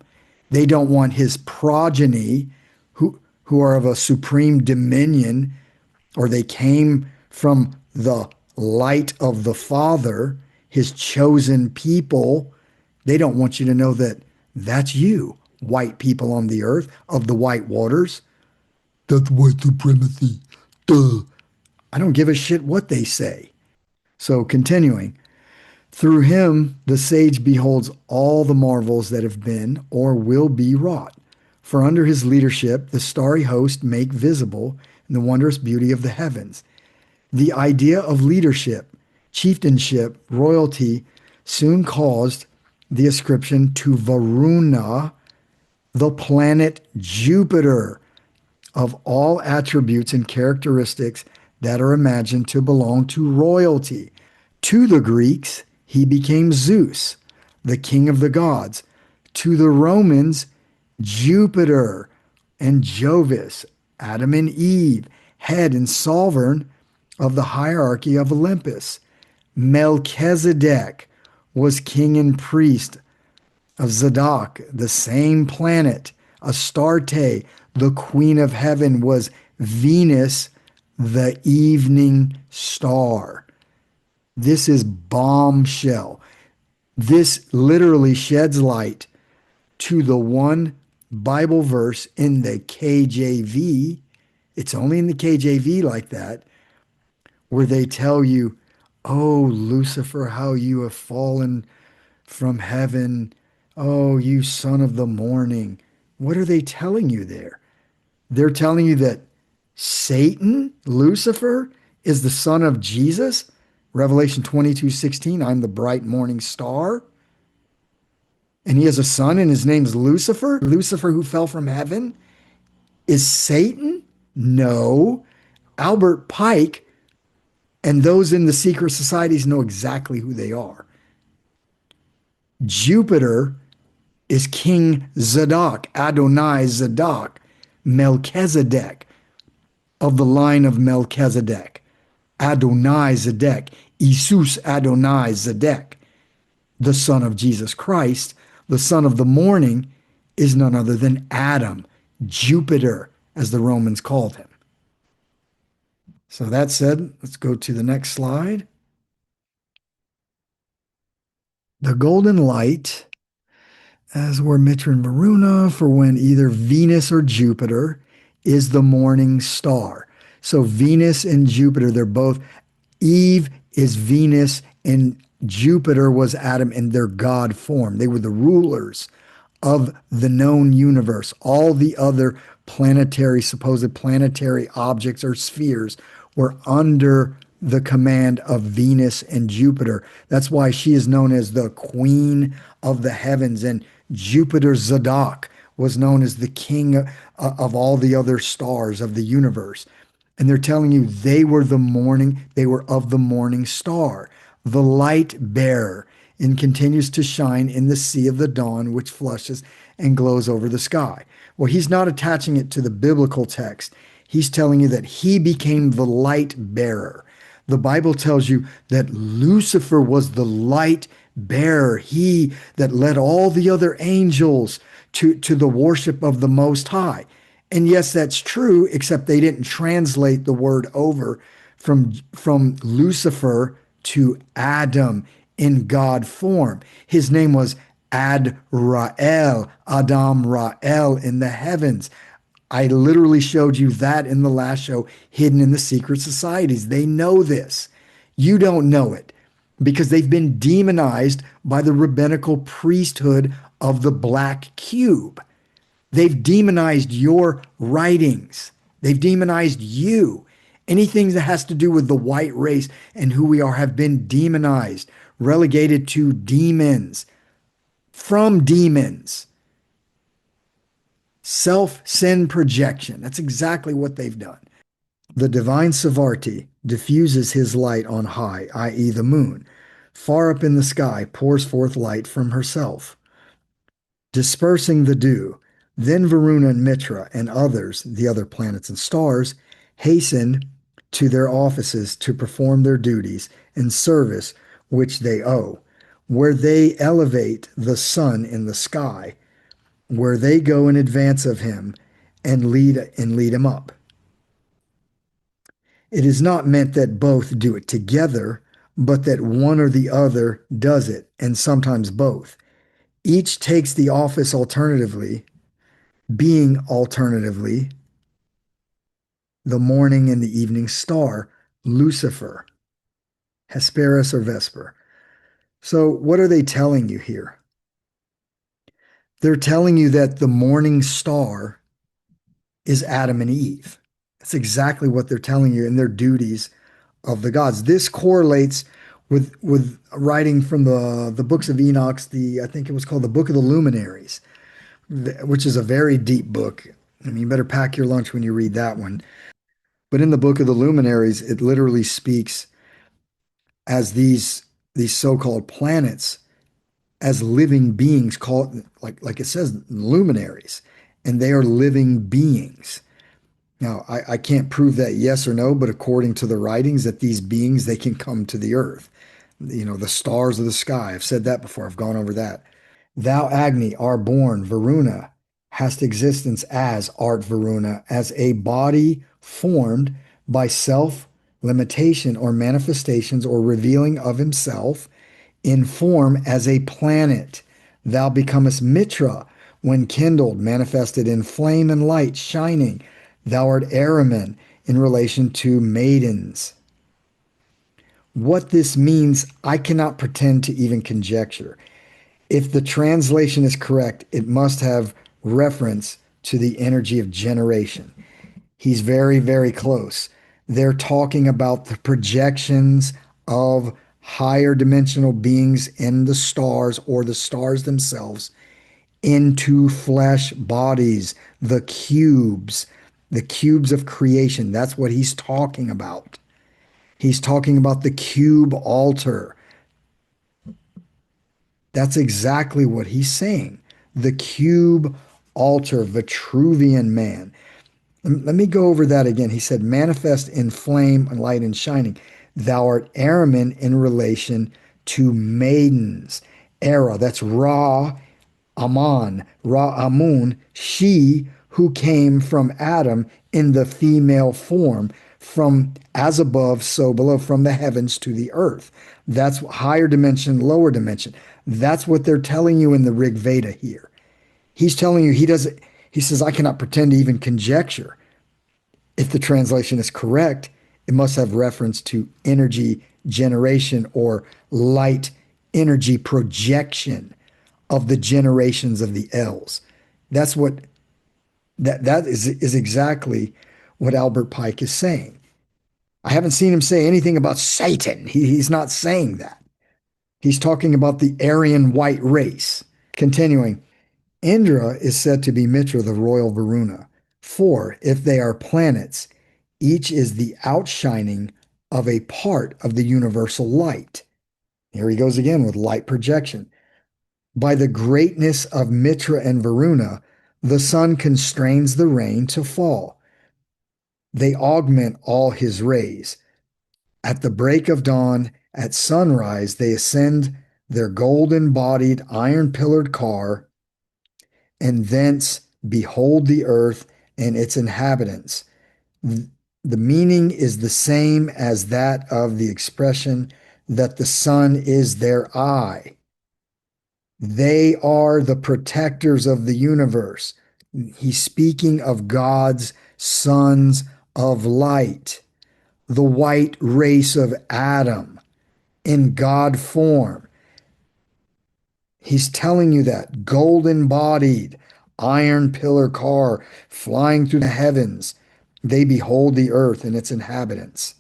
S1: They don't want his progeny who are of a supreme dominion, or they came from the light of the Father, his chosen people. They don't want you to know that that's you, white people on the earth of the white waters. That's white supremacy. Duh. I don't give a shit what they say. So continuing, through him the sage beholds all the marvels that have been or will be wrought. For under his leadership the starry host make visible the wondrous beauty of the heavens. The idea of leadership, chieftainship, royalty soon caused the ascription to Varuna, the planet Jupiter, of all attributes and characteristics that are imagined to belong to royalty. To the Greeks, he became Zeus, the king of the gods. To the Romans, Jupiter and Jovis, Adam and Eve, head and sovereign of the hierarchy of Olympus. Melchizedek was king and priest of Zadok, the same planet. Astarte, the queen of heaven, was Venus, the evening star. This is bombshell. This literally sheds light to the one Bible verse in the KJV. It's only in the KJV like that, where they tell you, oh, Lucifer, how you have fallen from heaven. Oh, you son of the morning. What are they telling you there? They're telling you that Satan, Lucifer, is the son of Jesus. Revelation 22:16, I'm the bright morning star. And he has a son, and his name is Lucifer. Lucifer, who fell from heaven, is Satan? No. Albert Pike and those in the secret societies know exactly who they are. Jupiter is King Zadok, Adonai Zadok, Melchizedek, of the line of Melchizedek, Adonai Zedek, Jesus Adonai Zedek, the son of Jesus Christ, the son of the morning, is none other than Adam, Jupiter, as the Romans called him. So that said, let's go to the next slide. The golden light, as were Mitra and Varuna, for when either Venus or Jupiter is the morning star. So Venus and Jupiter, they're both, Eve is Venus and Jupiter was Adam in their God form. They were the rulers of the known universe. All the other planetary, supposed planetary objects or spheres were under the command of Venus and Jupiter. That's why she is known as the Queen of the Heavens, and Jupiter Zadok was known as the king of all the other stars of the universe. And they're telling you they were of the morning star, the light bearer, and continues to shine in the sea of the dawn, which flushes and glows over the sky. Well, he's not attaching it to the biblical text. He's telling you that he became the light bearer. The Bible tells you that Lucifer was the light bearer, he that led all the other angels to the worship of the Most High. And yes, that's true, except they didn't translate the word over from Lucifer to Adam in God form. His name was Ad-Rael, Adam Rael in the heavens. I literally showed you that in the last show, hidden in the secret societies. They know this. You don't know it because they've been demonized by the rabbinical priesthood of the black cube. They've demonized your writings. They've demonized you. Anything that has to do with the white race and who we are have been demonized, relegated to demons, from demons. Self-sin projection. That's exactly what they've done. The divine Savarti diffuses his light on high, i.e., the moon. Far up in the sky pours forth light from herself, dispersing the dew. Then Varuna and Mitra and others, the other planets and stars, hasten to their offices to perform their duties and service which they owe, where they elevate the sun in the sky, where they go in advance of him and lead him up. It is not meant that both do it together, but that one or the other does it, and sometimes both. Each takes the office alternatively, being alternatively the morning and the evening star, Lucifer, Hesperus or Vesper. So, what are they telling you here? They're telling you that the morning star is Adam and Eve. That's exactly what they're telling you in their duties of the gods. This correlates with writing from the books of Enoch, I think it was called the Book of the Luminaries, which is a very deep book. I mean, you better pack your lunch when you read that one. But in the Book of the Luminaries, it literally speaks as these so-called planets as living beings called like it says luminaries, and they are living beings. Now, I can't prove that yes or no, but according to the writings, that these beings, they can come to the earth. You know, the stars of the sky. I've said that before. I've gone over that. Thou, Agni, are born, Varuna, hast existence as art Varuna, as a body formed by self limitation or manifestations or revealing of himself in form as a planet. Thou becomest Mitra when kindled, manifested in flame and light, shining. Thou art Araman in relation to maidens. What this means, I cannot pretend to even conjecture. If the translation is correct, it must have reference to the energy of generation. He's very, very close. They're talking about the projections of higher dimensional beings in the stars or the stars themselves into flesh bodies, the cubes of creation. That's what he's talking about. He's talking about the cube altar. That's exactly what he's saying. The cube altar, Vitruvian man. Let me go over that again. He said, manifest in flame and light and shining. Thou art Araman in relation to maidens. Era, that's Ra Aman, Ra Amun, she who came from Adam in the female form, from as above, so below, from the heavens to the earth. That's higher dimension, lower dimension. That's what they're telling you in the Rig Veda here. He's telling you he doesn't, he says, I cannot pretend to even conjecture. If the translation is correct, it must have reference to energy generation or light energy projection of the generations of the elves. That's what that is exactly what Albert Pike is saying. I haven't seen him say anything about Satan. He's not saying that. He's talking about the Aryan white race. Continuing, Indra is said to be Mitra, the royal Varuna. For if they are planets, each is the outshining of a part of the universal light. Here he goes again with light projection. By the greatness of Mitra and Varuna, the sun constrains the rain to fall. They augment all his rays. At the break of dawn, at sunrise, they ascend their golden bodied, iron pillared car, and thence behold the earth and its inhabitants. The meaning is the same as that of the expression that the sun is their eye. They are the protectors of the universe. He's speaking of God's sons of light, the white race of Adam in God form. He's telling you that golden bodied, iron pillar car flying through the heavens, they behold the earth and its inhabitants.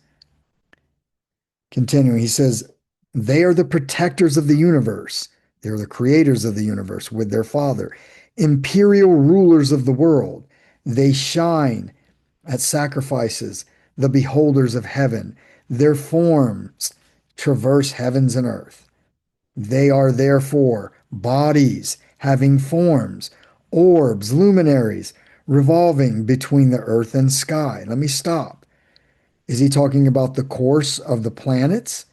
S1: Continuing, he says, they are the protectors of the universe. They're the creators of the universe with their Father, imperial rulers of the world. They shine at sacrifices, the beholders of heaven. Their forms traverse heavens and earth. They are therefore bodies having forms, orbs, luminaries, revolving between the earth and sky. Let me stop. Is he talking about the course of the planets?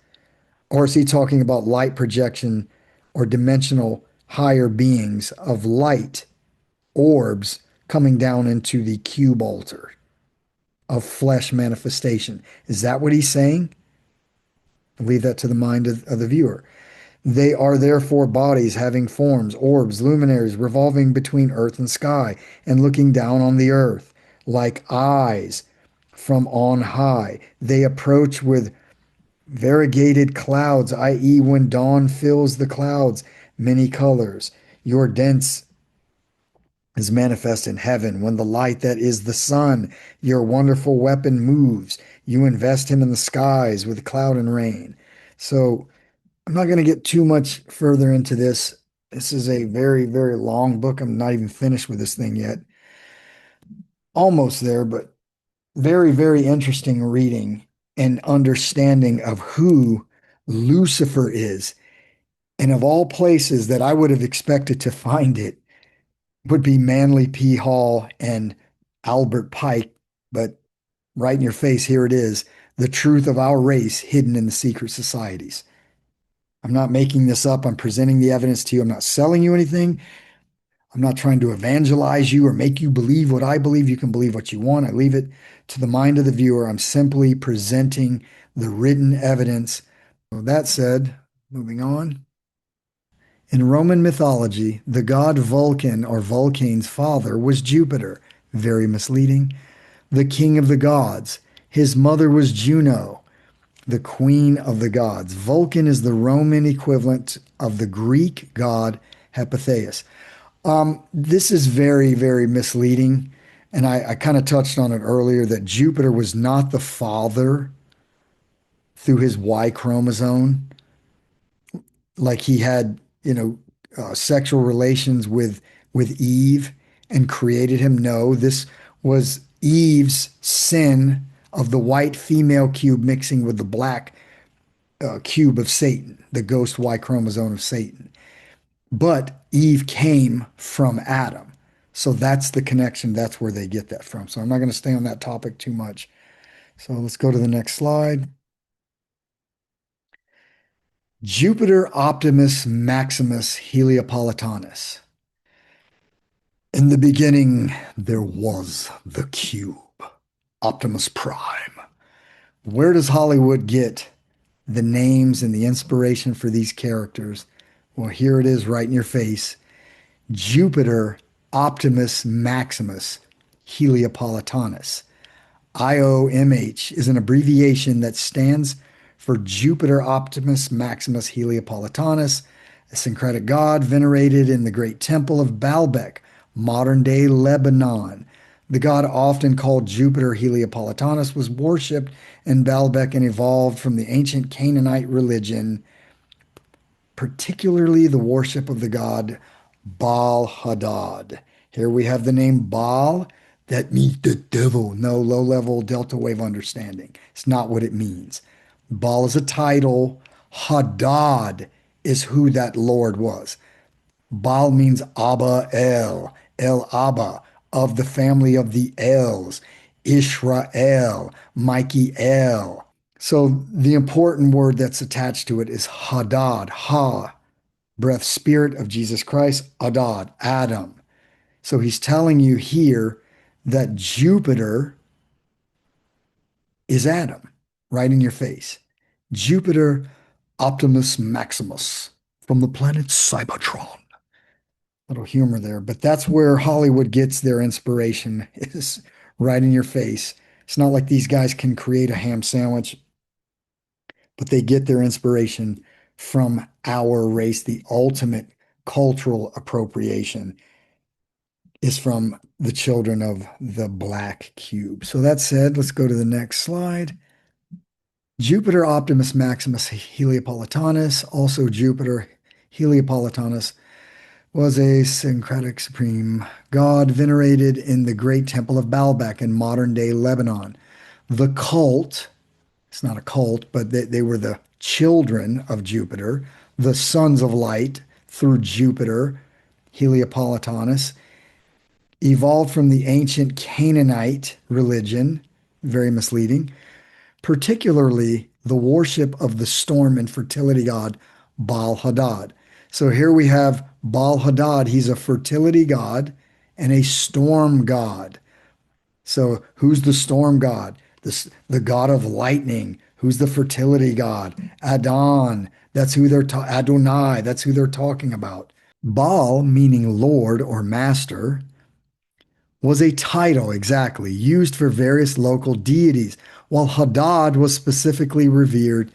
S1: Or is he talking about light projection or dimensional higher beings of light, orbs coming down into the cube altar of flesh manifestation? Is that what he's saying? I'll leave that to the mind of the viewer. They are therefore bodies having forms, orbs, luminaries, revolving between earth and sky, and looking down on the earth like eyes from on high. They approach with variegated clouds, i.e., when dawn fills the clouds, many colors. Your dense is manifest in heaven. When the light that is the sun, your wonderful weapon moves, you invest him in the skies with cloud and rain. So I'm not going to get too much further into this. This is a very, very long book. I'm not even finished with this thing yet. Almost there, but very, very interesting reading and understanding of who Lucifer is. And of all places that I would have expected to find it would be Manly P. Hall and Albert Pike. But right in your face, here it is. The truth of our race hidden in the secret societies. I'm not making this up. I'm presenting the evidence to you. I'm not selling you anything. I'm not trying to evangelize you or make you believe what I believe. You can believe what you want. I leave it to the mind of the viewer. I'm simply presenting the written evidence. So that said, moving on. In Roman mythology, the god Vulcan or Vulcane's father was Jupiter. Very misleading. The king of the gods. His mother was Juno, the queen of the gods. Vulcan is the Roman equivalent of the Greek god Hephaestus. This is very, very misleading. And I kind of touched on it earlier that Jupiter was not the father through his Y chromosome. Like he had, sexual relations with Eve and created him. No, this was Eve's sin of the white female cube mixing with the black cube of Satan, the ghost Y chromosome of Satan. But Eve came from Adam. So that's the connection. That's where they get that from. So I'm not going to stay on that topic too much. So let's go to the next slide. Jupiter Optimus Maximus Heliopolitanus. In the beginning, there was the cube, Optimus Prime. Where does Hollywood get the names and the inspiration for these characters? Well, here it is right in your face. Jupiter Optimus Maximus Heliopolitanus. IOMH is an abbreviation that stands for Jupiter Optimus Maximus Heliopolitanus, a syncretic god venerated in the great temple of Baalbek, modern-day Lebanon. The god, often called Jupiter Heliopolitanus, was worshipped in Baalbek and evolved from the ancient Canaanite religion, particularly the worship of the god Baal Hadad. Here we have the name Baal. That means the devil. No low level delta wave understanding. It's not what it means. Baal is a title. Hadad is who that Lord was. Baal means Abba El, El Abba, of the family of the Els, Israel, Mikey El. So the important word that's attached to it is Hadad, Ha, breath, spirit of Jesus Christ, Adad, Adam. So he's telling you here that Jupiter is Adam, right in your face. Jupiter Optimus Maximus from the planet Cybertron. Little humor there, but that's where Hollywood gets their inspiration, is right in your face. It's not like these guys can create a ham sandwich, but they get their inspiration from our race. The ultimate cultural appropriation is from the children of the black cube. So that said, let's go to the next slide. Jupiter Optimus Maximus Heliopolitanus, also Jupiter Heliopolitanus, was a syncretic supreme god venerated in the great temple of Baalbek in modern-day Lebanon. The cult, it's not a cult, but they were the children of Jupiter, the sons of light through Jupiter, Heliopolitanus, evolved from the ancient Canaanite religion, very misleading, particularly the worship of the storm and fertility god Baal Hadad. So here we have Baal Hadad. He's a fertility god and a storm god. So who's the storm god? The god of lightning. Who's the fertility god? Adon. That's who they're Adonai. That's who they're talking about. Baal, meaning Lord or Master, was a title, exactly, used for various local deities, while Hadad was specifically revered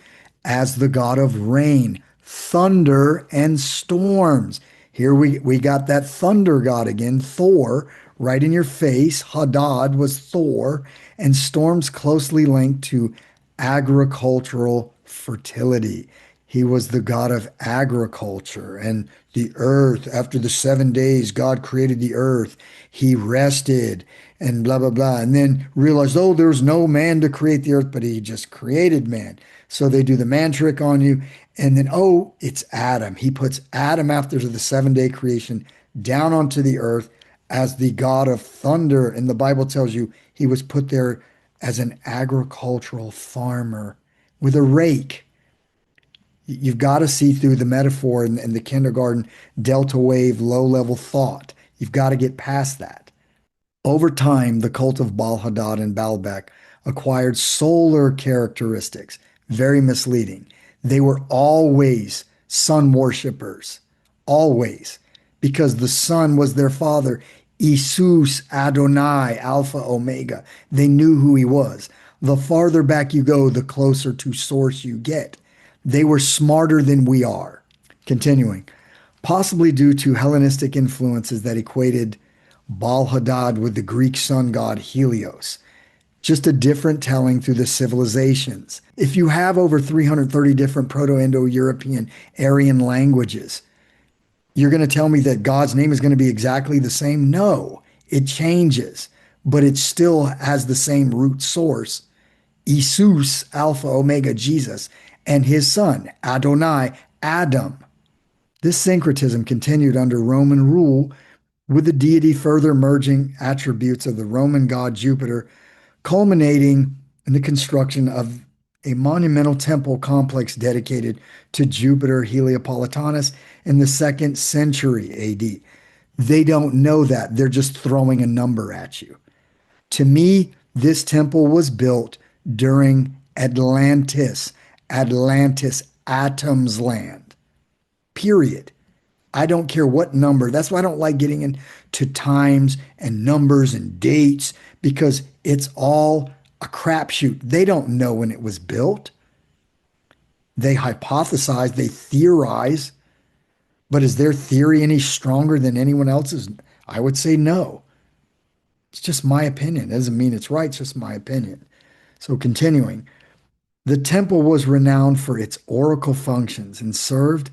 S1: as the god of rain, thunder, and storms. Here we got that thunder god again, Thor, right in your face. Hadad was Thor, and storms closely linked to agricultural fertility. He was the god of agriculture and the earth. After the 7 days, God created the earth. He rested and blah, blah, blah. And then realized, oh, there's no man to create the earth, but he just created man. So they do the man trick on you. And then, oh, it's Adam. He puts Adam after the 7 day creation down onto the earth as the god of thunder. And the Bible tells you he was put there as an agricultural farmer with a rake. You've got to see through the metaphor and the kindergarten delta wave low level thought. You've got to get past that. Over time, the cult of Baal Hadad and Baalbek acquired solar characteristics, very misleading. They were always sun worshippers, always, because the sun was their father, Isus Adonai, Alpha Omega. They knew who he was. The farther back you go, the closer to source you get. They were smarter than we are. Continuing, possibly due to Hellenistic influences that equated Baal Hadad with the Greek sun god Helios. Just a different telling through the civilizations. If you have over 330 different Proto-Indo-European Aryan languages, you're going to tell me that God's name is going to be exactly the same? No, it changes, but it still has the same root source. Isus, Alpha, Omega, Jesus, and his son, Adonai, Adam. This syncretism continued under Roman rule, with the deity further merging attributes of the Roman god Jupiter, culminating in the construction of a monumental temple complex dedicated to Jupiter Heliopolitanus in the 2nd century AD. They don't know that. They're just throwing a number at you. To me, this temple was built during Atlantis, Atom's land. period. I don't care what number. That's why I don't like getting into times and numbers and dates because it's all a crapshoot. They don't know when it was built. They hypothesize, they theorize, but is their theory any stronger than anyone else's? I would say no. It's just my opinion. It doesn't mean it's right, it's just my opinion. So continuing, the temple was renowned for its oracle functions and served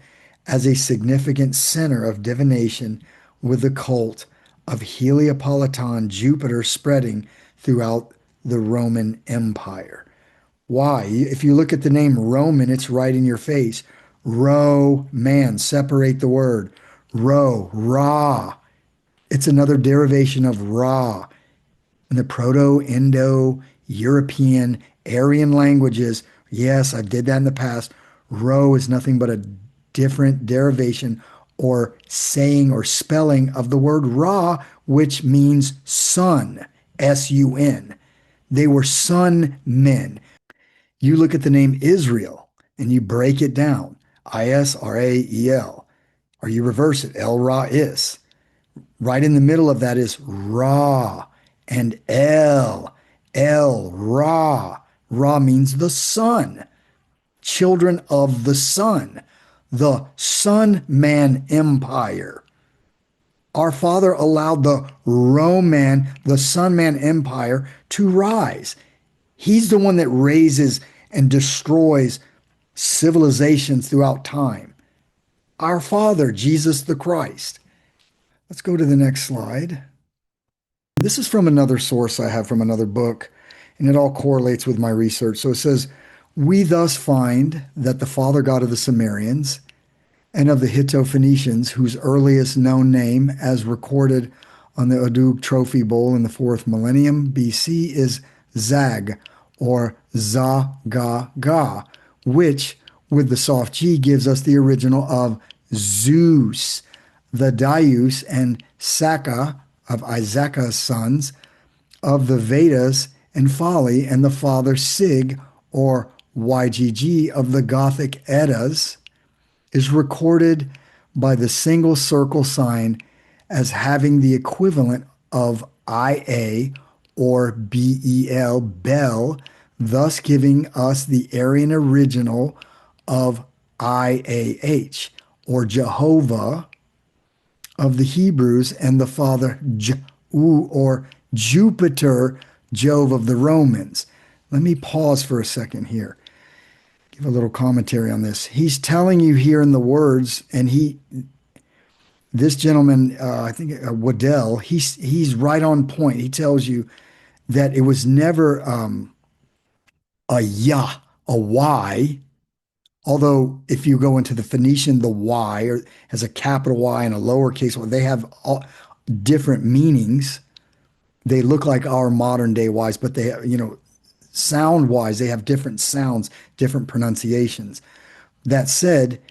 S1: as a significant center of divination with the cult of Heliopolitan Jupiter spreading throughout the Roman Empire. Why? If you look at the name Roman, it's right in your face. Man, separate the word. Ra. It's another derivation of Ra. In the Proto-Indo-European Aryan languages, yes, I did that in the past. Is nothing but a different derivation or saying or spelling of the word Ra, which means sun, S-U-N. They were sun men. You look at the name Israel and you break it down, Israel, or you reverse it, El Ra-Is. Right in the middle of that is Ra and El Ra. Ra means the sun, children of the sun, the Sun Man Empire. Our Father allowed the Sun Man Empire to rise. He's the one that raises and destroys civilizations throughout time. Our Father, Jesus the Christ. Let's go to the next slide. This is from another source I have from another book, and it all correlates with my research. So it says, we thus find that the father god of the Sumerians and of the Hitto-Phoenicians, whose earliest known name, as recorded on the Udug Trophy Bowl in the 4th millennium BC, is Zag, or Za-Ga-Ga, which, with the soft G, gives us the original of Zeus, the Dayus and Saka of Isaaca's sons, of the Vedas and Folly, and the father Sig, or YGG, of the Gothic Eddas, is recorded by the single circle sign as having the equivalent of IA or BEL, Bel, thus giving us the Aryan original of IAH, or Jehovah of the Hebrews, and the father Ju, or Jupiter, Jove of the Romans. Let me pause for a second here. Give a little commentary on this. He's telling you here in the words, and this gentleman, I think Waddell, he's right on point. He tells you that it was never a Yah, a Y. Although if you go into the Phoenician, the Y has a capital Y and a lowercase Y. They have all different meanings. They look like our modern day Ys, but they, sound wise, they have different sounds, different pronunciations. That said,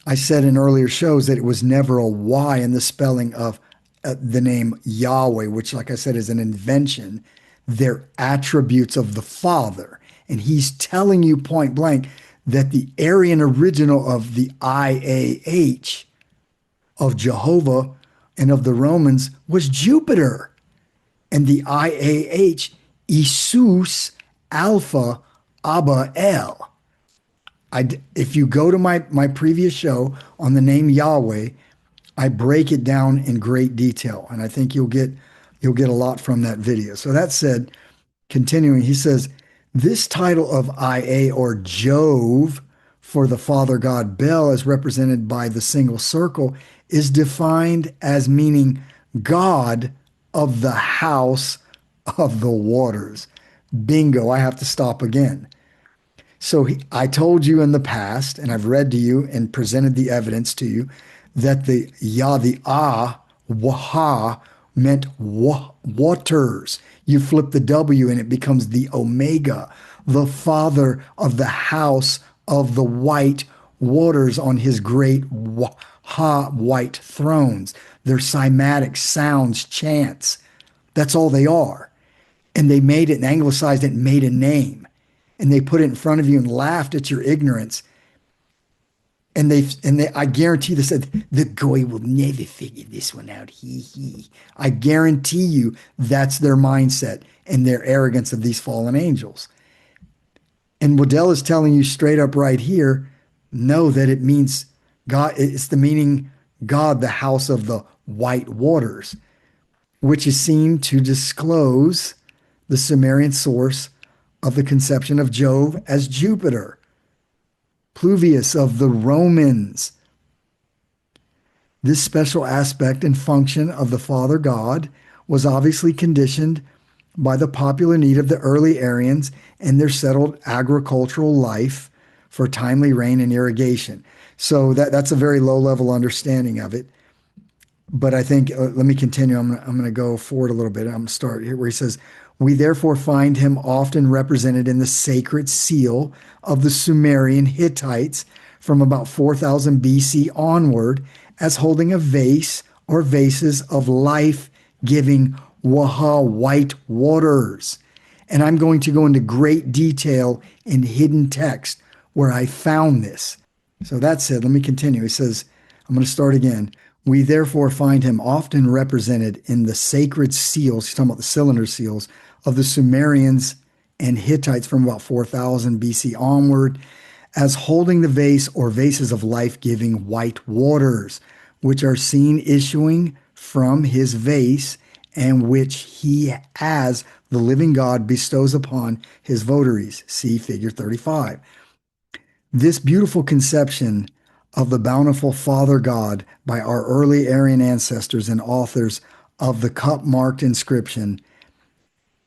S1: I said in earlier shows that it was never a Y in the spelling of the name Yahweh, which, like I said, is an invention. They're attributes of the Father. And he's telling you point blank that the Aryan original of the IAH of Jehovah and of the Romans was Jupiter. And the IAH, Isus Alpha Abba El. If you go to my previous show on the name Yahweh, I break it down in great detail, and I think you'll get a lot from that video. So that said, continuing, he says, this title of IA, or Jove, for the father god Bel, as represented by the single circle, is defined as meaning God of the house of the waters. Bingo, I have to stop again. So I told you in the past, and I've read to you and presented the evidence to you, that the Yah, the Waha, meant waters. You flip the W and it becomes the Omega, the father of the house of the white waters on his great Waha white thrones. They're cymatic sounds, chants. That's all they are. And they made it and anglicized it and made a name. And they put it in front of you and laughed at your ignorance. I guarantee they said the guy will never figure this one out. He. I guarantee you that's their mindset and their arrogance of these fallen angels. And Waddell is telling you straight up right here, no, that it means God, it's the meaning God, the house of the white waters, which is seen to disclose the Sumerian source of the conception of Jove as Jupiter, Pluvius of the Romans. This special aspect and function of the Father God was obviously conditioned by the popular need of the early Aryans and their settled agricultural life for timely rain and irrigation. So that's a very low level understanding of it. But I think, let me continue. I'm going to go forward a little bit. I'm going to start here where he says, we therefore find him often represented in the sacred seal of the Sumerian Hittites from about 4000 BC onward as holding a vase or vases of life-giving Waha white waters. And I'm going to go into great detail in hidden text where I found this. So that said, let me continue. He says, I'm going to start again. We therefore find him often represented in the sacred seals, he's talking about the cylinder seals, of the Sumerians and Hittites from about 4000 BC onward, as holding the vase or vases of life-giving white waters, which are seen issuing from his vase and which he, as the living God, bestows upon his votaries. See figure 35. This beautiful conception of the bountiful Father God by our early Aryan ancestors and authors of the cup-marked inscription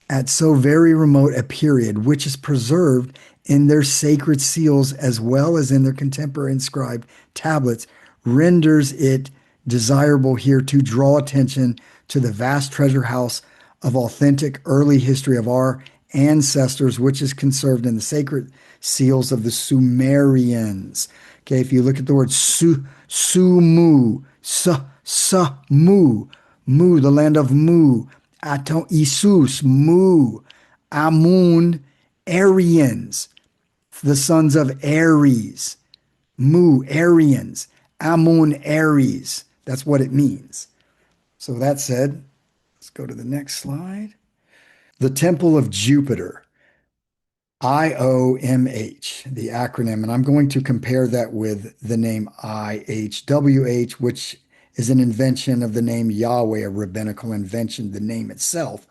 S1: at so very remote a period, which is preserved in their sacred seals as well as in their contemporary inscribed tablets, renders it desirable here to draw attention to the vast treasure house of authentic early history of our ancestors, which is conserved in the sacred seals of the Sumerians. Okay, if you look at the word Sumu, Mu, Mu, the land of Mu, Aton, Isus, Mu, Amun, Aryans, the sons of Aries, Mu, Aryans, Amun, Aries. That's what it means. So that said, let's go to the next slide. The Temple of Jupiter, IOMH, the acronym, and I'm going to compare that with the name IHWH, which is an invention of the name Yahweh, a rabbinical invention, the name itself.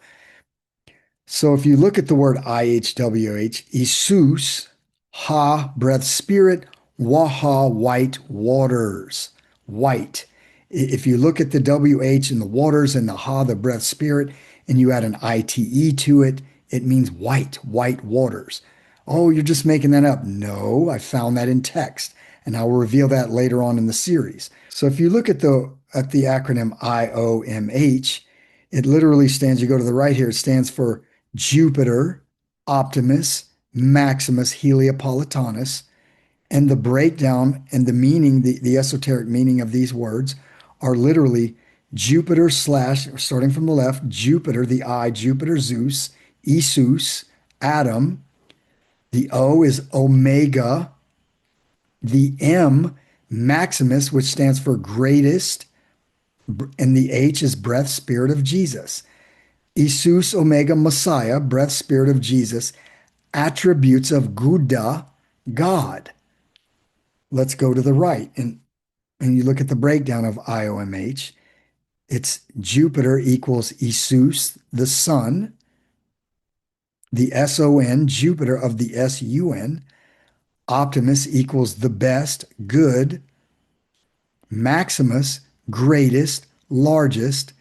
S1: So if you look at the word IHWH, Isus, Ha, breath, spirit, Waha, white waters, white. If you look at the WH in the waters and the Ha, the breath, spirit, and you add an ITE to it, it means white, white waters. Oh, you're just making that up. No, I found that in text, and I will reveal that later on in the series. So if you look at the acronym IOMH, it literally stands, you go to the right here, it stands for Jupiter, Optimus, Maximus, Heliopolitanus, and the breakdown and the meaning, the esoteric meaning of these words are literally Jupiter slash, starting from the left, Jupiter, the I, Jupiter, Zeus, Isus, Adam. The O is Omega. The M, Maximus, which stands for greatest. And the H is breath, spirit of Jesus. Isus, Omega, Messiah, breath, spirit of Jesus. Attributes of Gouda, God. Let's go to the right. And you look at the breakdown of IOMH. It's Jupiter equals Isus, the sun, the SON, Jupiter of the SUN. Optimus equals the best, good. Maximus, greatest, largest.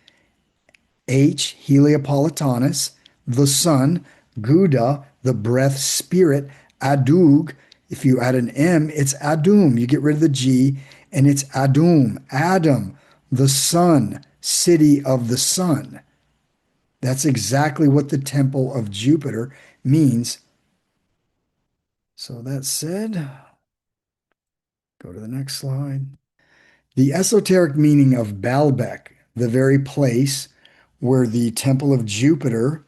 S1: H, Heliopolitanus, the sun. Gouda, the breath, spirit. Adug, if you add an M, it's Adum. You get rid of the G, and it's Adum. Adam, the sun, city of the sun. That's exactly what the temple of Jupiter means. So that said, go to the next slide. The esoteric meaning of Baalbek, the very place where the temple of Jupiter,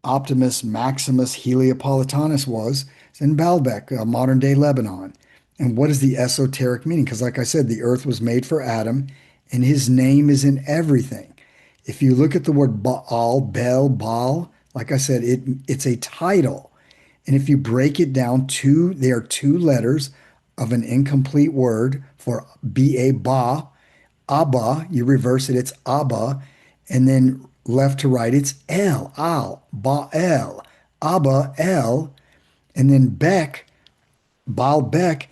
S1: Optimus Maximus Heliopolitanus was, is in Baalbek, modern day Lebanon. And what is the esoteric meaning? Because, like I said, the earth was made for Adam, and his name is in everything. If you look at the word Baal, Bel, Baal, like I said, it's a title. And if you break it down, they are two letters of an incomplete word for ba, Abba. You reverse it, it's Abba, and then left to right, it's El, Al, Baal, Abba, El, and then Bek, Baalbek.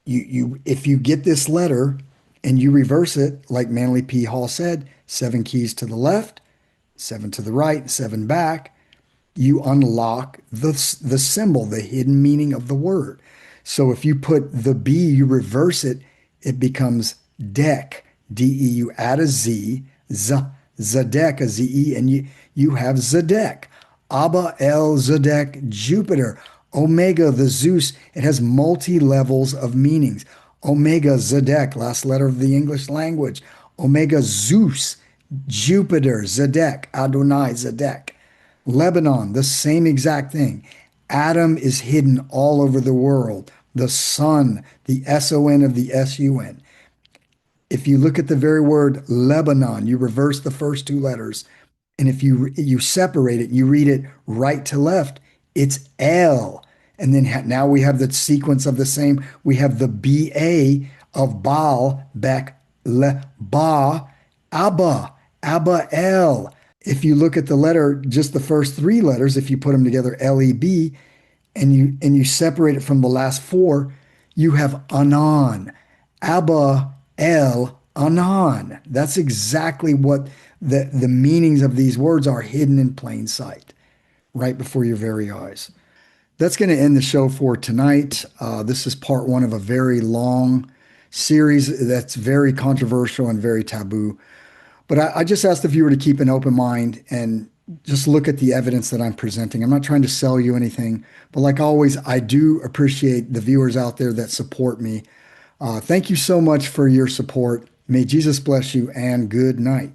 S1: You if you get this letter and you reverse it, like Manly P. Hall said, seven keys to the left, seven to the right, seven back, you unlock the symbol, the hidden meaning of the word. So if you put the B, you reverse it, it becomes deck, D-E. You add a Z, Zadek, a Z-E, and you have Zadek. Abba El Zadek Jupiter. Omega, the Zeus, it has multi levels of meanings. Omega Zadek, last letter of the English language. Omega Zeus, Jupiter, Zadek, Adonai, Zadek. Lebanon, the same exact thing. Adam is hidden all over the world. The sun, the S-O-N of the S-U-N. If you look at the very word Lebanon, you reverse the first two letters, and if you separate it, you read it right to left, it's El. And then now we have the sequence of the same. We have the B-A of Baal, back, le, ba, Abba, Abba, El. If you look at the letter, just the first three letters, if you put them together, L-E-B, and you separate it from the last four, you have Anan, Abba, El, Anan. That's exactly what the meanings of these words are, hidden in plain sight, right before your very eyes. That's going to end the show for tonight. This is part one of a very long series that's very controversial and very taboo. But I just ask the viewer to keep an open mind and just look at the evidence that I'm presenting. I'm not trying to sell you anything, but like always, I do appreciate the viewers out there that support me. Thank you so much for your support. May Jesus bless you and good night.